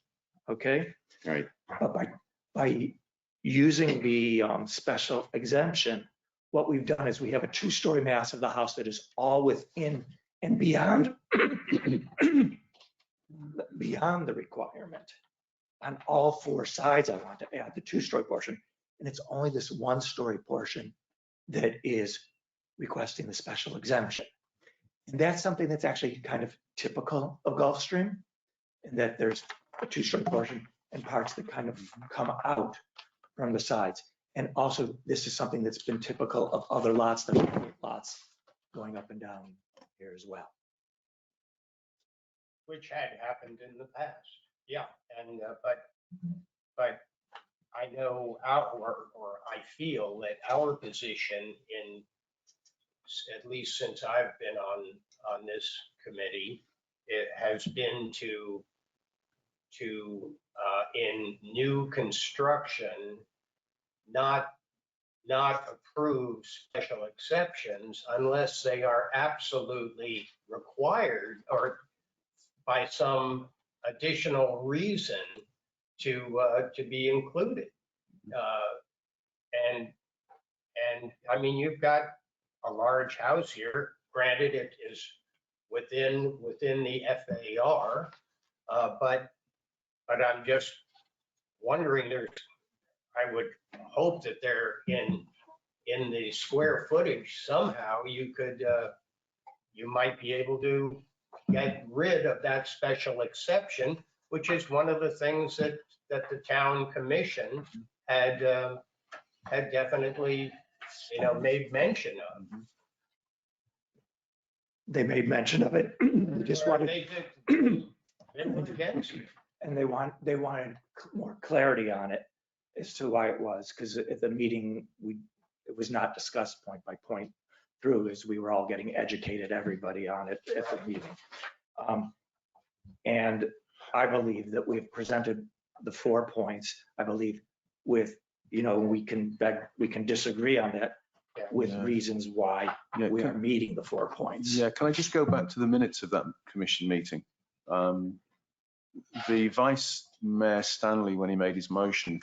Okay?
Right.
But by using the special exemption, what we've done is we have a 2-story mass of the house that is all within and beyond the requirement. On all 4 sides, I want to add the 2-story portion, and it's only this 1-story portion that is requesting the special exemption. And that's something that's actually kind of typical of Gulfstream, in that there's a 2-story portion and parts that kind of come out from the sides. And also, this is something that's been typical of other lots, the lots going up and down here as well.
Which had happened in the past. Yeah, and but I know or I feel that our position at least since I've been on this committee, it has been to in new construction not approve special exceptions unless they are absolutely required or by some additional reason to be included. And I mean, you've got a large house here. Granted, it is within the FAR, but I'm just wondering. I would hope that they're in the square footage somehow. You might be able to get rid of that special exception, which is one of the things that the town commission had definitely, made mention of.
They made mention of it. Just wanted,
They were against it.
And they wanted more clarity on it as to why it was, because at the meeting, it was not discussed point by point through, as we were all getting educated, everybody on it at the meeting. And I believe that we've presented the 4 points, I believe, with, we can disagree on that with reasons why we are meeting the 4 points.
Yeah, can I just go back to the minutes of that commission meeting? The Vice Mayor Stanley, when he made his motion,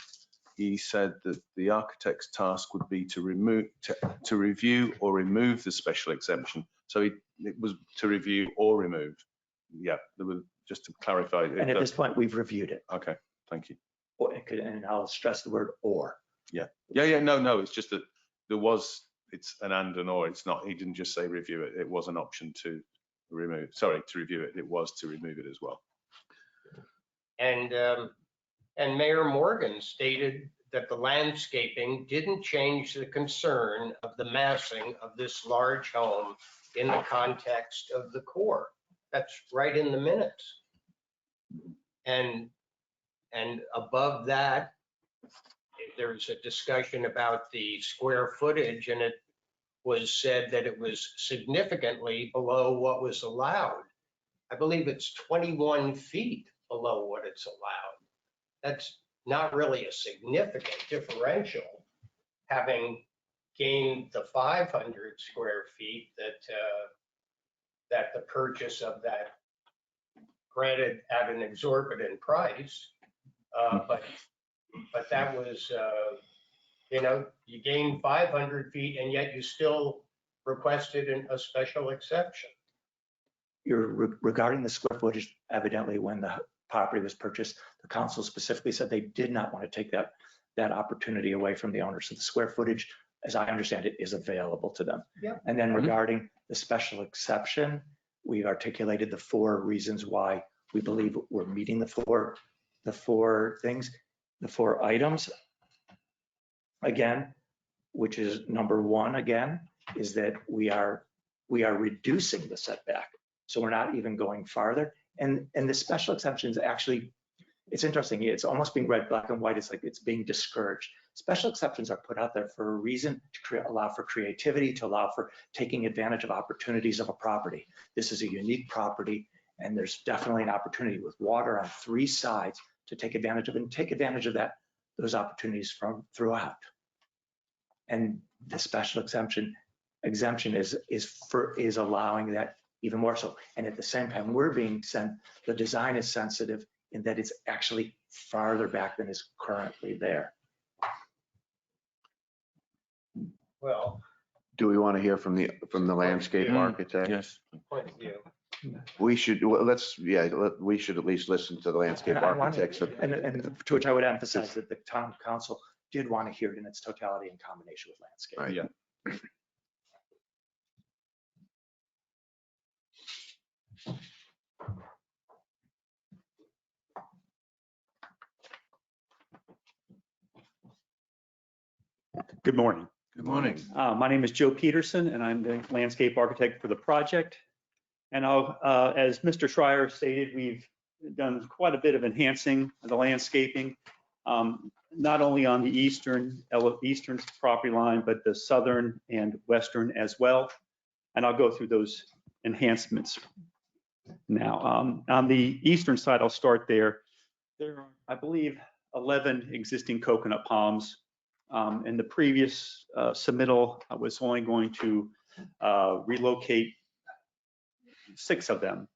he said that the architect's task would be to review or remove the special exemption. So it was to review or remove. Yeah, there was, just to clarify.
And at this point, we've reviewed it.
Okay, thank you.
And I'll stress the word or.
Yeah, no, it's just that it's an and an or. It's not, he didn't just say review it. It was an option to review it. It was to remove it as well.
And Mayor Morgan stated that the landscaping didn't change the concern of the massing of this large home in the context of the core. That's right in the minutes. And above that, there's a discussion about the square footage, and it was said that it was significantly below what was allowed. I believe it's 21 feet below what it's allowed. That's not really a significant differential, having gained the 500 square feet that the purchase of that, granted at an exorbitant price, but that was, you gained 500 feet and yet you still requested a special exception.
Regarding the square footage, evidently when the property was purchased, the council specifically said they did not want to take that opportunity away from the owner. So the square footage, as I understand it, is available to them.
Yeah.
And then regarding the special exception, we articulated the 4 reasons why we believe we're meeting the four things, the 4 items. Again, which is number 1 again, is that we are reducing the setback. So we're not even going farther. And the special exceptions actually, it's interesting. It's almost being read black and white. It's like it's being discouraged. Special exceptions are put out there for a reason, to allow for creativity, to allow for taking advantage of opportunities of a property. This is a unique property, and there's definitely an opportunity with water on 3 sides to take advantage of, and take advantage of those opportunities from throughout. And the special exemption is allowing that even more so. And at the same time, we're being sent, the design is sensitive in that it's actually farther back than is currently there.
Well,
Do we want to hear from the landscape
Yeah.
architect?
Yes.
point of view.
We should, we should at least listen to the landscape
And I wanted-
architects.
And to which I would emphasize that the town council did want to hear it in its totality in combination with landscape.
Right.
Yeah.
Good morning.
Good morning.
My name is Joe Peterson, and I'm the landscape architect for the project. And as Mr. Schreier stated, we've done quite a bit of enhancing the landscaping, not only on the eastern property line, but the southern and western as well. And I'll go through those enhancements now. On the eastern side, I'll start there. There are, I believe, 11 existing coconut palms. In the previous submittal, I was only going to relocate 6 of them.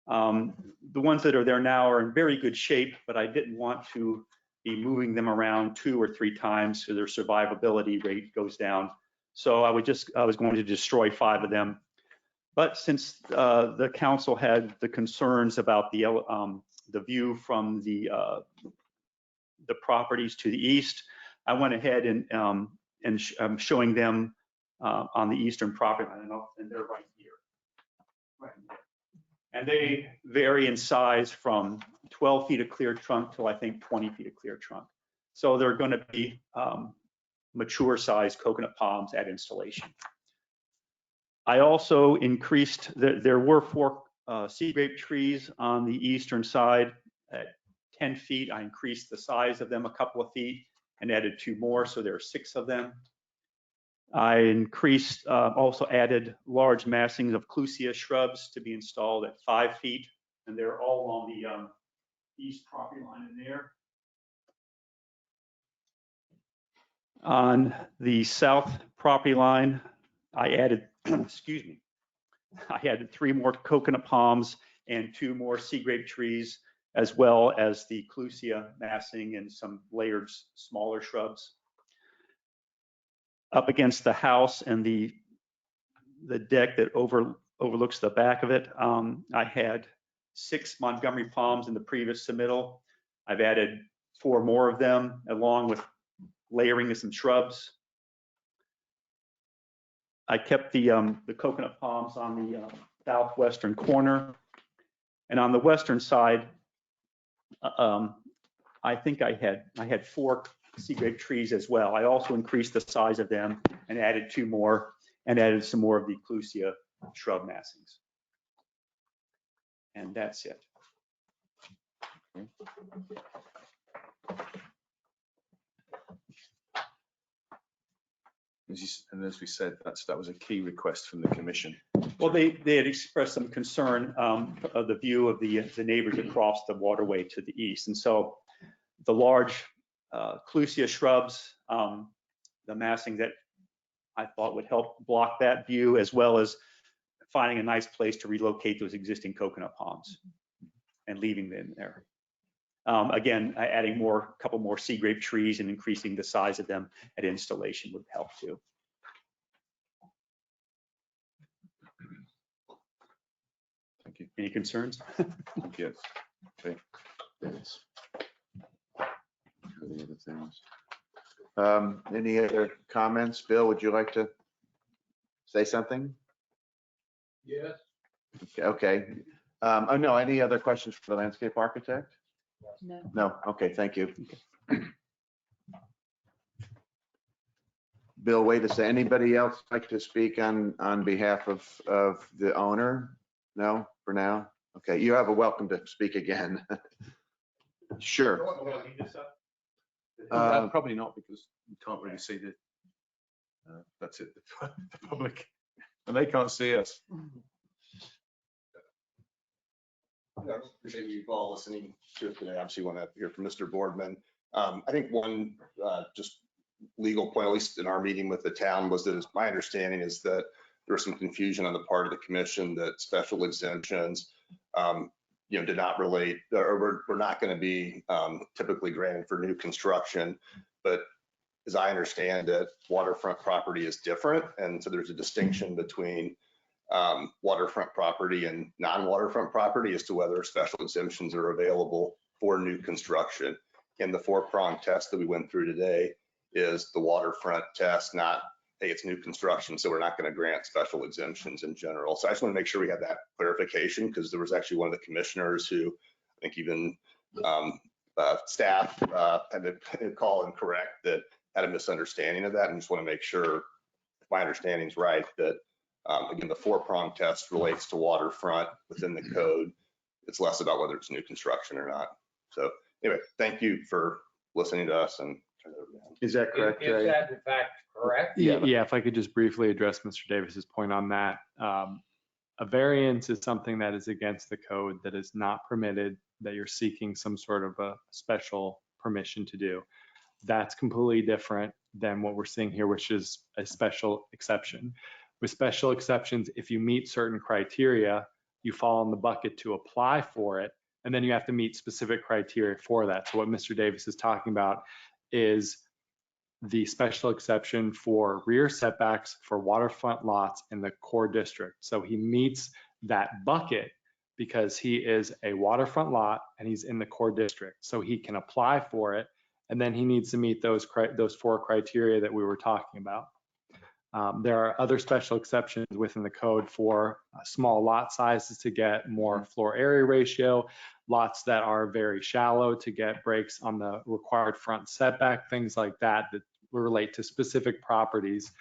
The ones that are there now are in very good shape, but I didn't want to be moving them around 2 or 3 times so their survivability rate goes down. So I was going to destroy 5 of them. But since the council had the concerns about the view from the properties to the east, I went ahead and I'm showing them on the eastern property line, and they're right here. Right here. And they vary in size from 12 feet of clear trunk to I think 20 feet of clear trunk. So they're going to be mature sized coconut palms at installation. I also increased, there were 4 sea grape trees on the eastern side at 10 feet. I increased the size of them a couple of feet and added 2 more, so there are 6 of them. I increased, also added large massings of clusia shrubs to be installed at 5 feet, and they're all along the east property line in there. On the south property line, I added, excuse me, I added 3 more coconut palms and 2 more sea grape trees, as well as the clusia massing and some layered smaller shrubs. Up against the house and the deck that overlooks the back of it, I had 6 Montgomery palms in the previous submittal. I've added 4 more of them, along with layering of some shrubs. I kept the coconut palms on the southwestern corner, and on the western side, I think I had 4 sea grape trees as well. I also increased the size of them and added 2 more, and added some more of the clusia shrub massings. And that's it.
And as we said, that was a key request from the commission.
Well, they had expressed some concern of the view of the neighbors across the waterway to the east. And so the large clusia shrubs, the massing that I thought would help block that view, as well as finding a nice place to relocate those existing coconut palms and leaving them there. Again, adding a couple more sea grape trees and increasing the size of them at installation would help too.
Thank you.
Any concerns?
Yes. Okay.
Any other comments? Bill, would you like to say something?
Yes.
Okay. Oh, no, any other questions for the landscape architect?
No.
No, okay, thank you. Bill, wait a second. Anybody else like to speak on behalf of the owner? No, for now? Okay, you have a welcome to speak again. Sure.
Probably not, because you can't really see the, that's it, the public, and they can't see us.
I appreciate you all listening to it today. Obviously, want to hear from Mr. Boardman. I think one just legal point, at least in our meeting with the town, was that my understanding is that there was some confusion on the part of the commission that special exemptions, did not relate, or were not going to be typically granted for new construction. But as I understand it, waterfront property is different, and so there's a distinction between waterfront property and non-waterfront property as to whether special exemptions are available for new construction. And the 4-prong test that we went through today is the waterfront test, not, hey, it's new construction, so we're not going to grant special exemptions in general. So I just want to make sure we have that clarification, because there was actually one of the commissioners who, I think even staff had to call and correct that had a misunderstanding of that, and just want to make sure if my understanding is right, that again, the 4-prong test relates to waterfront within the code. It's less about whether it's new construction or not. So anyway, thank you for listening to us. And
Is that correct,
Is
Jay?
that in fact correct?
Yeah, if I could just briefly address Mr. Davis's point on that. A variance is something that is against the code, that is not permitted, that you're seeking some sort of a special permission to do. That's completely different than what we're seeing here, which is a special exception. With special exceptions, if you meet certain criteria, you fall in the bucket to apply for it, and then you have to meet specific criteria for that. So what Mr. Davis is talking about is the special exception for rear setbacks for waterfront lots in the core district. So he meets that bucket because he is a waterfront lot and he's in the core district. So he can apply for it, and then he needs to meet those 4 criteria that we were talking about. There are other special exceptions within the code for small lot sizes to get more floor area ratio, lots that are very shallow to get breaks on the required front setback, things like that that relate to specific properties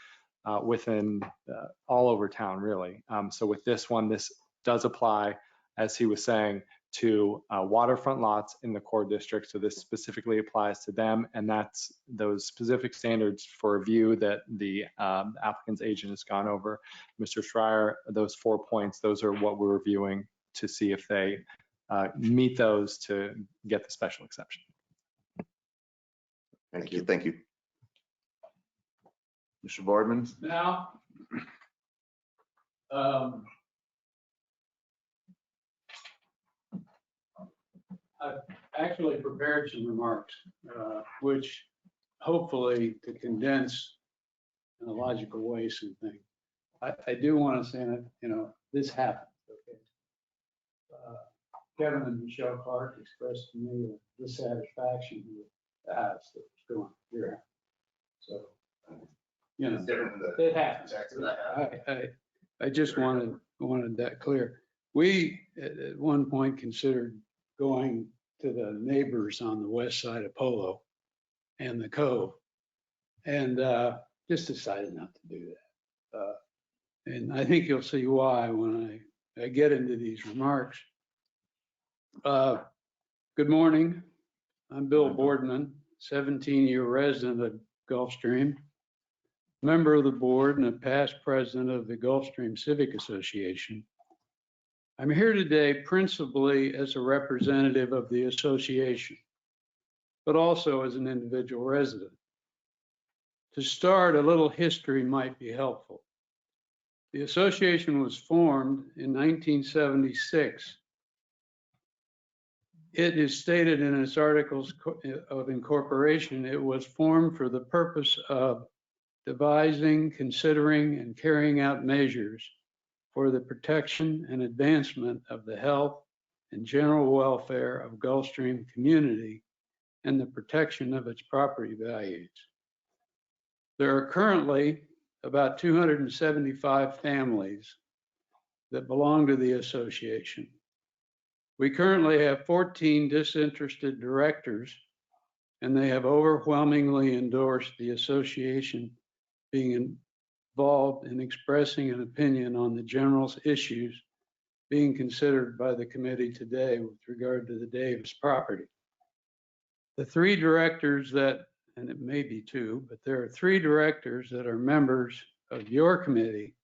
within all over town, really. So with this one, this does apply, as he was saying, to waterfront lots in the core district. So this specifically applies to them, and that's those specific standards for review that the applicant's agent has gone over. Mr. Schreier, those 4 points, those are what we're reviewing to see if they meet those to get the special exception.
Thank you. Thank you. Mr. Boardman?
Now, I've actually prepared some remarks, which hopefully to condense in a logical way some things. I do want to say that, you know, this happened. Okay. Kevin and Michelle Clark expressed to me a dissatisfaction with the house that was going here. So, you know, it happens. I just wanted that clear. We at one point considered going to the neighbors on the west side of Polo and the Cove, and just decided not to do that. And I think you'll see why when I get into these remarks. Good morning. I'm Bill Boardman, 17-year resident of Gulfstream, member of the board and a past president of the Gulfstream Civic Association. I'm here today principally as a representative of the association, but also as an individual resident. To start, a little history might be helpful. The association was formed in 1976. It is stated in its articles of incorporation, it was formed for the purpose of devising, considering, and carrying out measures for the protection and advancement of the health and general welfare of Gulfstream community and the protection of its property values. There are currently about 275 families that belong to the association. We currently have 14 disinterested directors, and they have overwhelmingly endorsed the association being involved in expressing an opinion on the general issues being considered by the committee today with regard to the Davis property. The three directors that, and it may be two, but there are three directors that are members of your committee,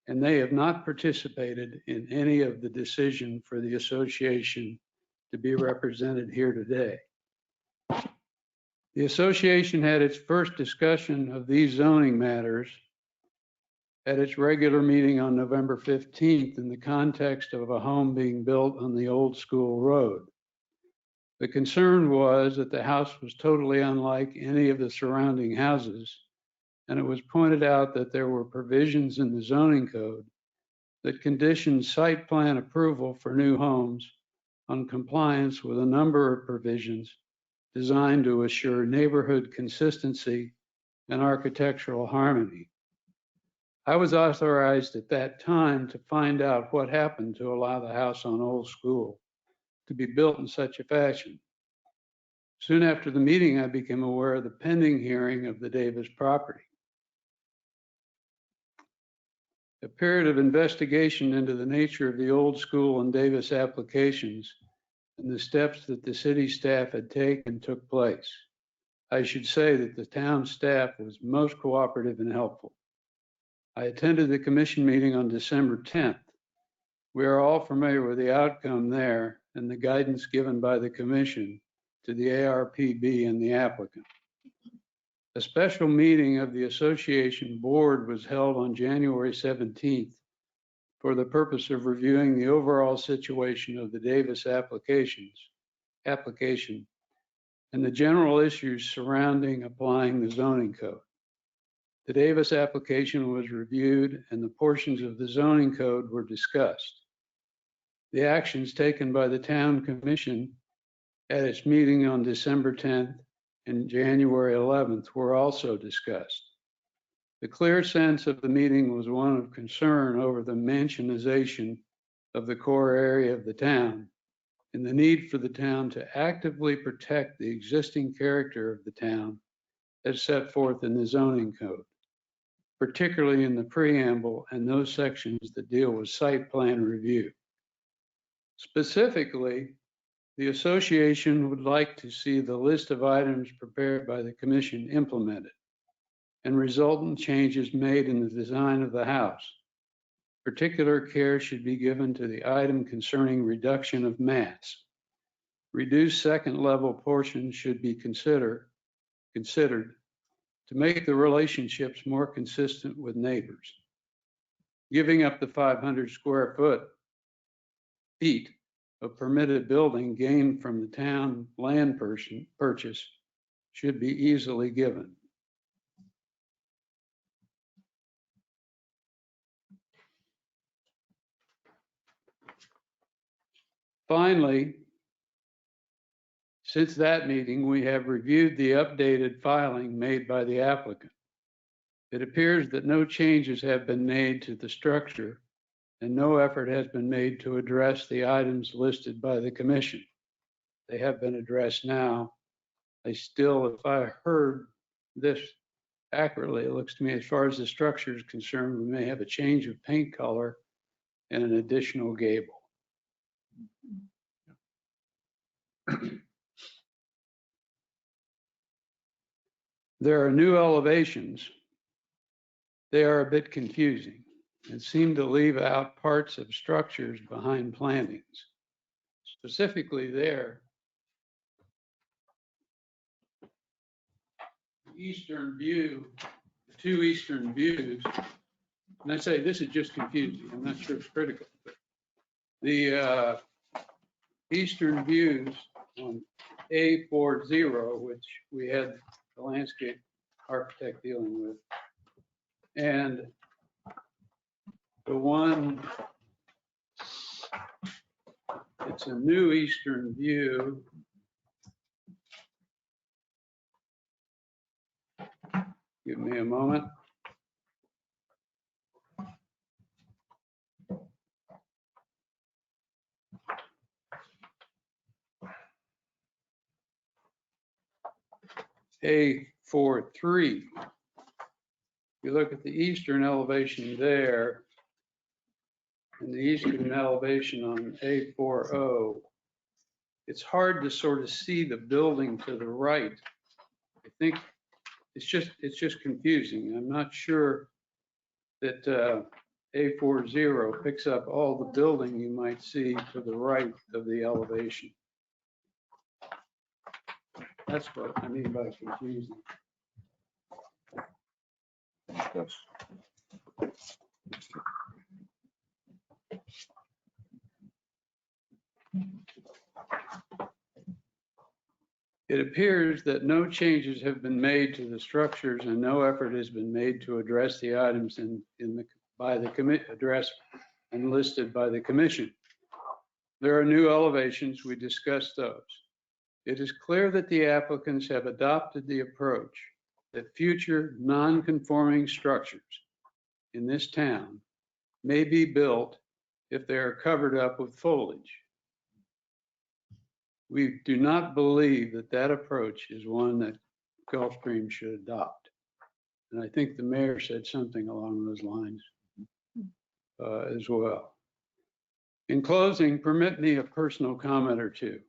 and they have not participated in any of the decision for the association to be represented here today. The association had its first discussion of these zoning matters at its regular meeting on November 15th in the context of a home being built on the old school road. The concern was that the house was totally unlike any of the surrounding houses, and it was pointed out that there were provisions in the zoning code that conditioned site plan approval for new homes on compliance with a number of provisions designed to assure neighborhood consistency and architectural harmony. I was authorized at that time to find out what happened to allow the house on Old School to be built in such a fashion. Soon after the meeting, I became aware of the pending hearing of the Davis property. A period of investigation into the nature of the Old School and Davis applications and the steps that the city staff had taken took place. I should say that the town staff was most cooperative and helpful. I attended the commission meeting on December 10th. We are all familiar with the outcome there and the guidance given by the commission to the ARPB and the applicant. A special meeting of the association board was held on January 17th for the purpose of reviewing the overall situation of the Davis application and the general issues surrounding applying the zoning code. The Davis application was reviewed and the portions of the zoning code were discussed. The actions taken by the town commission at its meeting on December 10th and January 11th were also discussed. The clear sense of the meeting was one of concern over the mansionization of the core area of the town and the need for the town to actively protect the existing character of the town as set forth in the zoning code, particularly in the preamble and those sections that deal with site plan review. Specifically, the association would like to see the list of items prepared by the commission implemented and resultant changes made in the design of the house. Particular care should be given to the item concerning reduction of mass. Reduced second level portions should be considered to make the relationships more consistent with neighbors. Giving up the 500 square feet of permitted building gained from the town land purchase should be easily given. Finally, since that meeting, we have reviewed the updated filing made by the applicant. It appears that no changes have been made to the structure and no effort has been made to address the items listed by the commission. They have been addressed now. I still, if I heard this accurately, it looks to me as far as the structure is concerned, we may have a change of paint color and an additional gable. There are new elevations. They are a bit confusing and seem to leave out parts of structures behind plantings. Specifically there, the eastern view, the two eastern views, and I say this is just confusing, I'm not sure it's critical, but the eastern views on A40, which we had the landscape architect dealing with, and the one, it's a new eastern view. Give me a moment. A43. You look at the eastern elevation there and the eastern elevation on A40, it's hard to sort of see the building to the right. I think it's just confusing. I'm not sure that A40 picks up all the building you might see to the right of the elevation. That's what I mean by confusing. It appears that no changes have been made to the structures and no effort has been made to address the items addressed and listed by the commission. There are new elevations, we discussed those. It is clear that the applicants have adopted the approach that future non-conforming structures in this town may be built if they are covered up with foliage. We do not believe that that approach is one that Gulfstream should adopt. And I think the mayor said something along those lines as well. In closing, permit me a personal comment or two.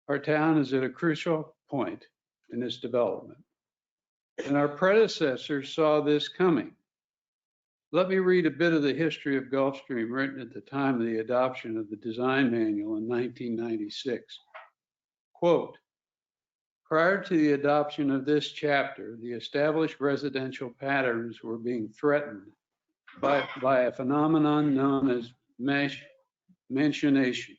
Our town is at a crucial point in this development, and our predecessors saw this coming. Let me read a bit of the history of Gulfstream written at the time of the adoption of the design manual in 1996. Quote, prior to the adoption of this chapter, the established residential patterns were being threatened by a phenomenon known as mansionation,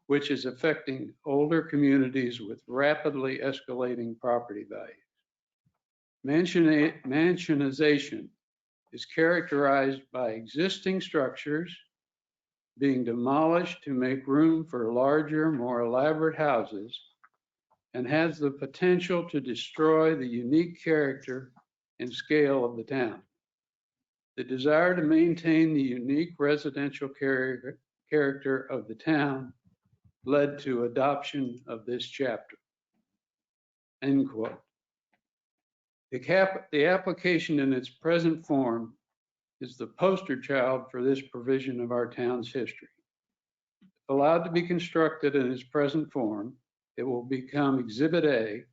which is affecting older communities with rapidly escalating property values. Mansionization is characterized by existing structures being demolished to make room for larger, more elaborate houses, and has the potential to destroy the unique character and scale of the town. The desire to maintain the unique residential character of the town led to adoption of this chapter. End quote. The application in its present form is the poster child for this provision of our town's history. allowed to be constructed in its present form, it will become Exhibit A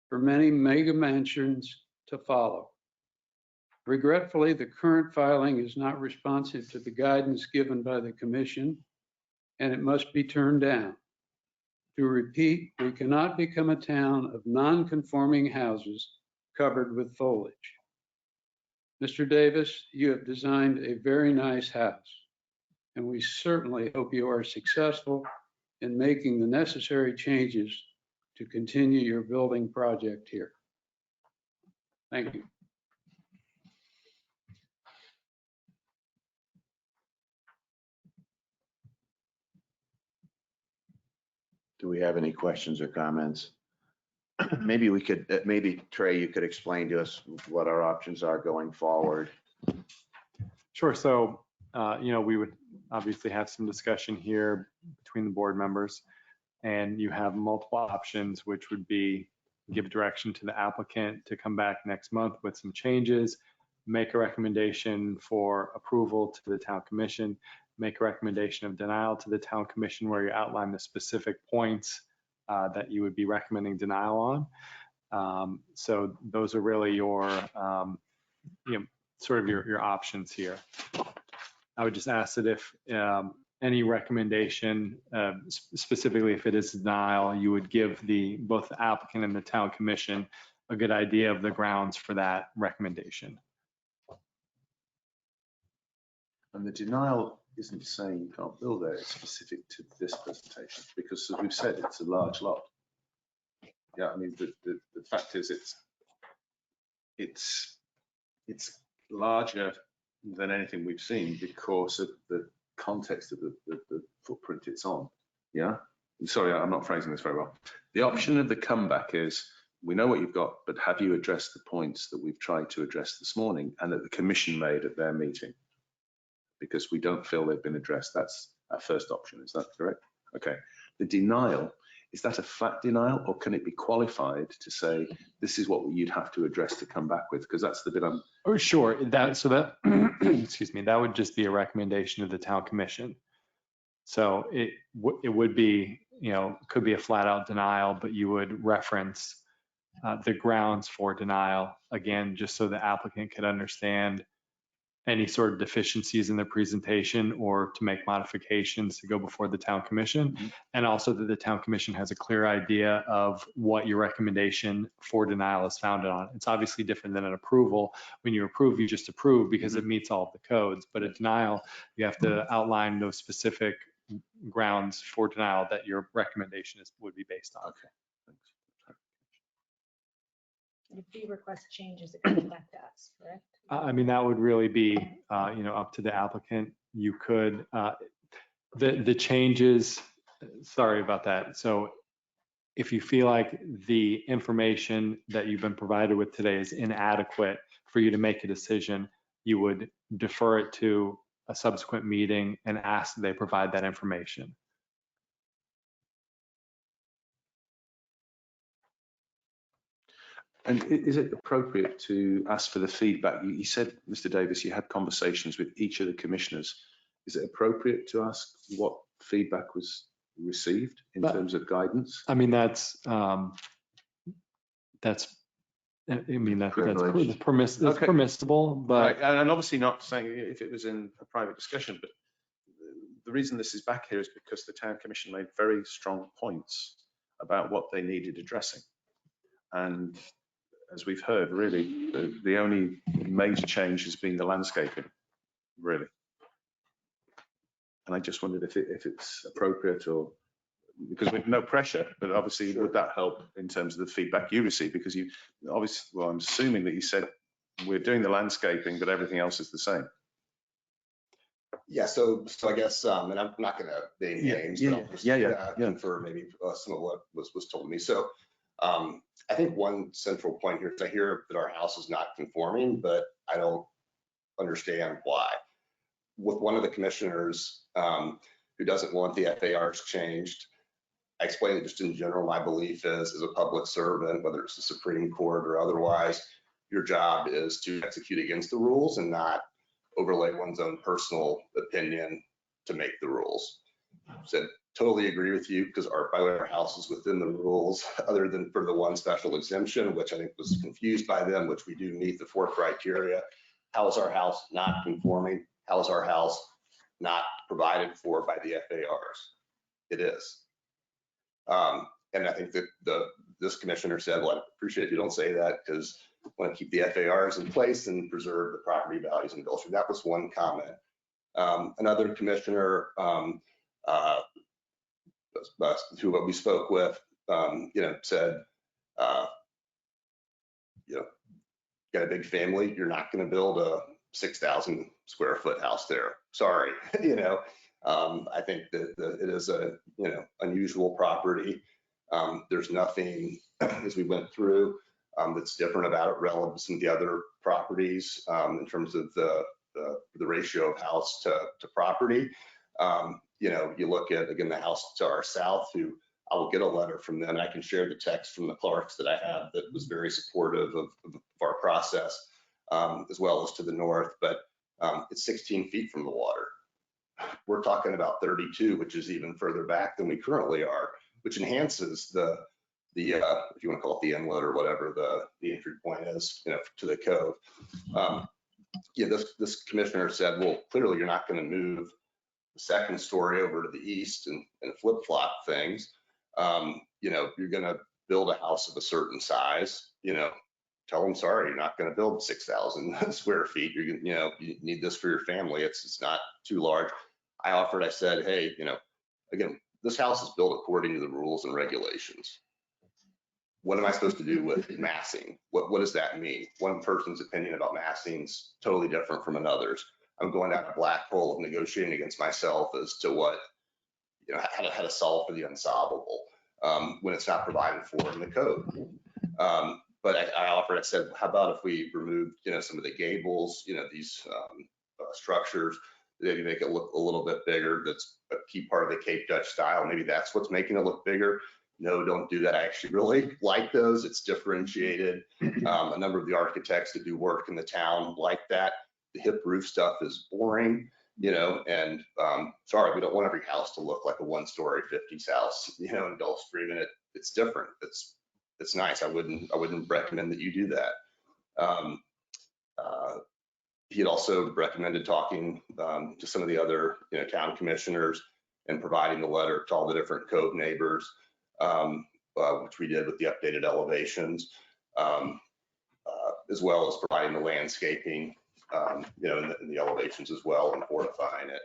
for many mega mansions to follow. Regretfully, the current filing is not responsive to the guidance given by the commission, and it must be turned down. To repeat, we cannot become a town of non-conforming houses covered with foliage. Mr. Davis, you have designed a very nice house, and we certainly hope you are successful in making the necessary changes to continue your building project here. Thank you.
Do we have any questions or comments? Maybe we could, maybe Trey, you could explain to us what our options are going forward.
Sure. So, we would obviously have some discussion here between the board members, and you have multiple options, which would be give direction to the applicant to come back next month with some changes, make a recommendation for approval to the town commission, make a recommendation of denial to the town commission where you outline the specific points that you would be recommending denial on. So those are really your, sort of your options here. I would just ask that if any recommendation, specifically if it is denial, you would give both the applicant and the town commission a good idea of the grounds for that recommendation.
And the denial isn't saying you can't build there, it's specific to this presentation, because as we've said, it's a large lot. Yeah, I mean, the fact is it's larger than anything we've seen because of the context of the footprint it's on. Yeah, sorry, I'm not phrasing this very well. The option of the comeback is, we know what you've got, but have you addressed the points that we've tried to address this morning and that the commission made at their meeting? Because we don't feel they've been addressed. That's our first option. Is that correct? Okay. The denial, is that a flat denial, or can it be qualified to say this is what you'd have to address to come back with? Because that's the bit I'm.
Oh, sure. Excuse me, that would just be a recommendation of the town commission. So it would be, could be a flat out denial, but you would reference the grounds for denial again, just so the applicant could understand any sort of deficiencies in the presentation or to make modifications to go before the town commission. Mm-hmm. And also that the town commission has a clear idea of what your recommendation for denial is founded on. It's obviously different than an approval. When you approve, you just approve because mm-hmm. it meets all of the codes, but a denial, you have to outline those specific grounds for denial that your recommendation would be based on.
Okay, thanks.
If we request changes, it comes back to us, correct?
I mean, that would really be, up to the applicant. You could, the changes, sorry about that. So if you feel like the information that you've been provided with today is inadequate for you to make a decision, you would defer it to a subsequent meeting and ask that they provide that information.
And is it appropriate to ask for the feedback? You said, Mr. Davis, you had conversations with each of the commissioners. Is it appropriate to ask what feedback was received in terms of guidance?
I mean, that's permissible, but.
Right. And obviously not saying if it was in a private discussion, but the reason this is back here is because the town commission made very strong points about what they needed addressing. And as we've heard, really, the only major change has been the landscaping, really. And I just wondered if it's appropriate, or because with no pressure, but obviously sure. Would that help in terms of the feedback you receive? Because you obviously, well, I'm assuming that you said we're doing the landscaping, but everything else is the same.
Yeah, so I guess, and I'm not going to name names, but I'll just confer maybe some of what was told me. So I think one central point here is I hear that our house is not conforming, but I don't understand why. With one of the commissioners who doesn't want the FARs changed, I explained that just in general, my belief is as a public servant, whether it's the Supreme Court or otherwise, your job is to execute against the rules and not overlay one's own personal opinion to make the rules. said, totally agree with you, because by the way, our house is within the rules, other than for the one special exemption, which I think was confused by them, which we do meet the 4 criteria. How is our house not conforming? How is our house not provided for by the FARs? It is. And I think that this commissioner said, well, I appreciate if you don't say that, because I want to keep the FARs in place and preserve the property values in Gulfstream. That was one comment. Another commissioner who we spoke with, said, got a big family, you're not going to build a 6,000 square foot house there. Sorry, I think that it is a unusual property. There's nothing as we went through that's different about it relative to some of the other properties in terms of the ratio of house to property. You look at, again, the house to our south, who I will get a letter from them. I can share the text from the Clarks that I have that was very supportive of our process, as well as to the north, but it's 16 feet from the water. We're talking about 32, which is even further back than we currently are, which enhances the if you want to call it the inlet or whatever the entry point is, to the cove. This commissioner said, well, clearly you're not going to move the second story over to the east and flip-flop things. You're going to build a house of a certain size, tell them, sorry, you're not going to build 6,000 square feet. You need this for your family. It's not too large. I said, hey, again, this house is built according to the rules and regulations. What am I supposed to do with massing? What does that mean? One person's opinion about massing is totally different from another's. I'm going down a black hole of negotiating against myself as to what, how to solve for the unsolvable when it's not provided for in the code. But I said, how about if we removed, some of the gables, these structures, maybe make it look a little bit bigger. That's a key part of the Cape Dutch style. Maybe that's what's making it look bigger. No, don't do that. I actually really like those. It's differentiated. A number of the architects that do work in the town like that. The hip roof stuff is boring, and sorry, we don't want every house to look like a 1-story 50s house, in Gulfstream, and it's different. It's nice. I wouldn't recommend that you do that. He had also recommended talking to some of the other town commissioners and providing the letter to all the different cove neighbors, which we did with the updated elevations, as well as providing the landscaping, in the elevations as well, and fortifying it.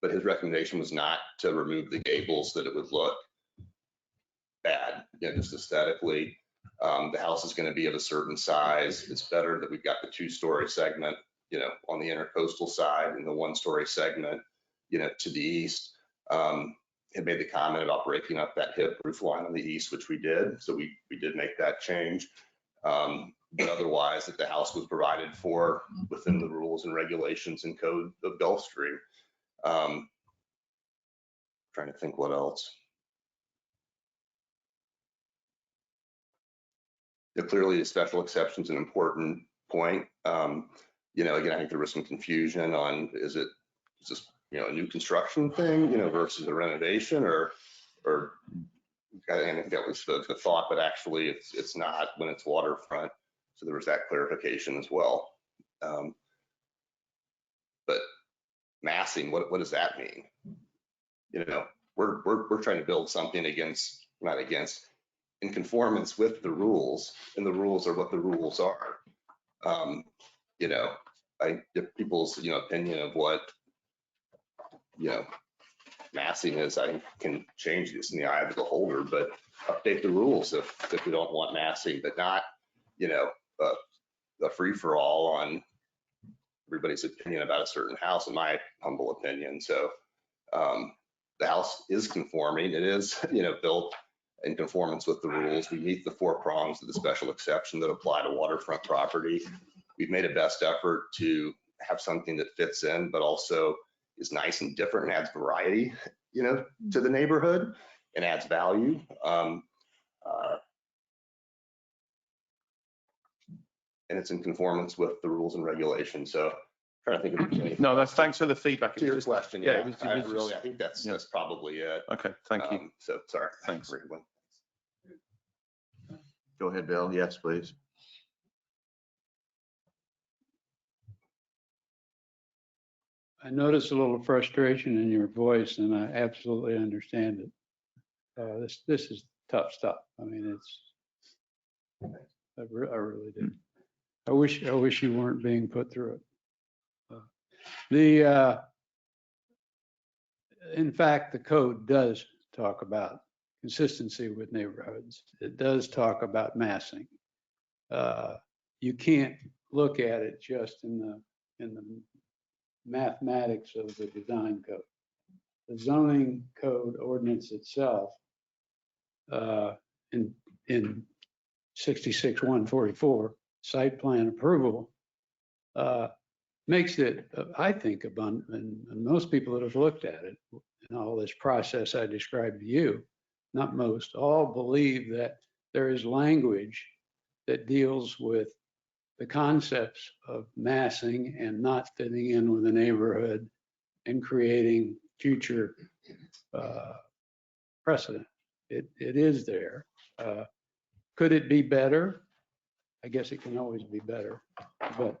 But his recommendation was not to remove the gables, that it would look bad, just aesthetically. The house is going to be of a certain size. It's better that we've got the 2-story segment, on the intercoastal side, and the 1-story segment, to the east. Had made the comment about breaking up that hip roof line on the east, which we did. So we did make that change. But otherwise, that the house was provided for within the rules and regulations and code of Gulfstream. Trying to think what else. Clearly, the special exception is an important point. Again, I think there was some confusion on, is this a new construction thing, versus a renovation, or I think that was the thought, but actually it's not when it's waterfront. So there was that clarification as well. But massing, what does that mean? We're trying to build something in conformance with the rules, and the rules are what the rules are. I get people's opinion of what massing is. I can change this in the eye of the beholder, but update the rules if we don't want massing, but not a free-for-all on everybody's opinion about a certain house, in my humble opinion. So the house is conforming. It is built in conformance with the rules. We meet the 4 prongs of the special exception that apply to waterfront property. We've made a best effort to have something that fits in, but also is nice and different and adds variety, to the neighborhood, and adds value. And it's in conformance with the rules and regulations. So Trying to think if there's any.
No, that's, thanks for the feedback.
To your question,
yeah,
yeah,
it was
I
just-
really, I think that's probably it.
Okay, thank you.
So, sorry.
Thanks.
Rambling.
Go ahead, Bill. Yes, please.
I notice a little frustration in your voice, and I absolutely understand it. This is tough stuff. I mean, I really do. I wish you weren't being put through it. In fact, the code does talk about consistency with neighborhoods. It does talk about massing. You can't look at it just in the mathematics of the design code. The zoning code ordinance itself, in 66-144, site plan approval, makes it, I think, abundant, and most people that have looked at it in all this process I described to you, not most, all believe that there is language that deals with the concepts of massing and not fitting in with the neighborhood and creating future precedent. It is there. Could it be better? I guess it can always be better, but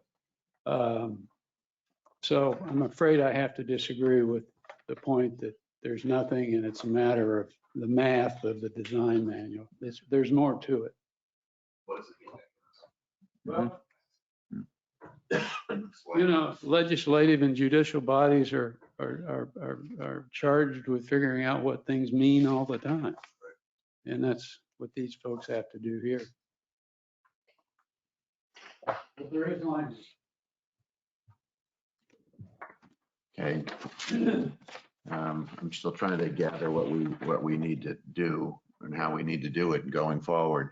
so I'm afraid I have to disagree with the point that there's nothing and it's a matter of the math of the design manual. There's more to it.
What does it mean?
Well, you know, legislative and judicial bodies are charged with figuring out what things mean all the time. And that's what these folks have to do here. But there is language.
Okay. I'm still trying to gather what we need to do and how we need to do it going forward.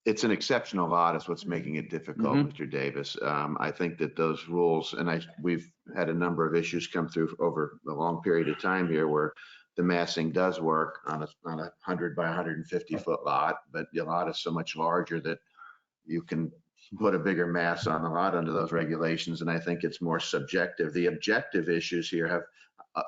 It's an exceptional lot is what's making it difficult, Mr. Davis. I think that those rules, and we've had a number of issues come through over a long period of time here where the massing does work on a 100 by 150 foot lot, but the lot is so much larger that you can put a bigger mass on the lot under those regulations. And I think it's more subjective. The objective issues here have,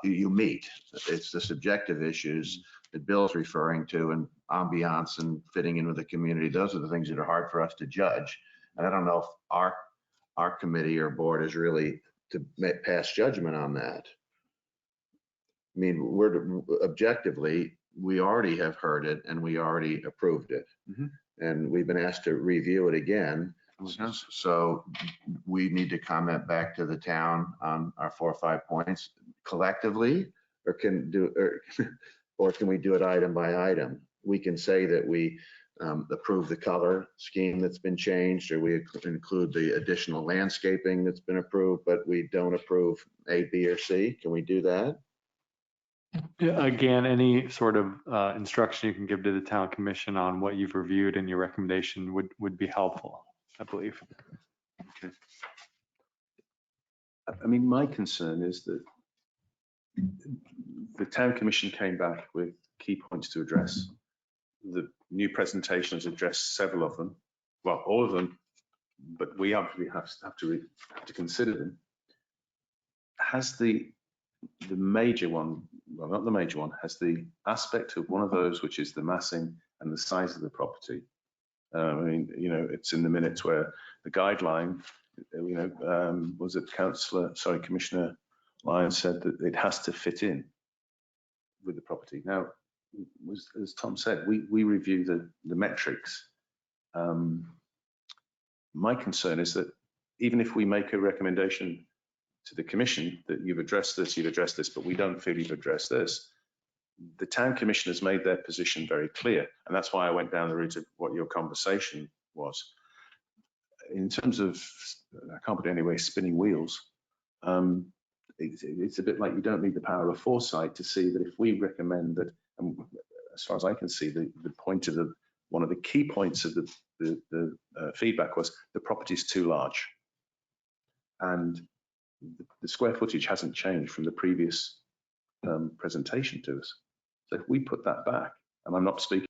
you meet. It's the subjective issues that Bill's referring to, and ambiance and fitting in with the community. Those are the things that are hard for us to judge. And I don't know if our committee or board is really to pass judgment on that. I mean, objectively, we already have heard it and we already approved it. And we've been asked to review it again. So we need to comment back to the town on our 4 or 5 points collectively, or can we do it item by item? We can say that we approve the color scheme that's been changed, or we include the additional landscaping that's been approved, but we don't approve A, B, or C. Can we do that?
Yeah, again, any sort of instruction you can give to the town commission on what you've reviewed and your recommendation would be helpful, I believe.
Okay. I mean, my concern is that the town commission came back with key points to address. The new presentation has addressed several of them. Well, all of them, but we obviously have to consider them. Has the major one, well, not the major one, has the aspect of one of those, which is the massing and the size of the property. I mean, you know, it's in the minutes where the guideline, you know, was it Commissioner Lyons said that it has to fit in with the property. Now, as Tom said, we review the metrics. My concern is that even if we make a recommendation to the commission that you've addressed this, but we don't feel you've addressed this, the town commission has made their position very clear. And that's why I went down the route of what your conversation was. In terms of, I can't put it anyway, spinning wheels, it's a bit like you don't need the power of foresight to see that if we recommend that, as far as I can see, the point of one of the key points of the feedback was the property is too large. And the square footage hasn't changed from the previous presentation to us. So if we put that back, and I'm not speaking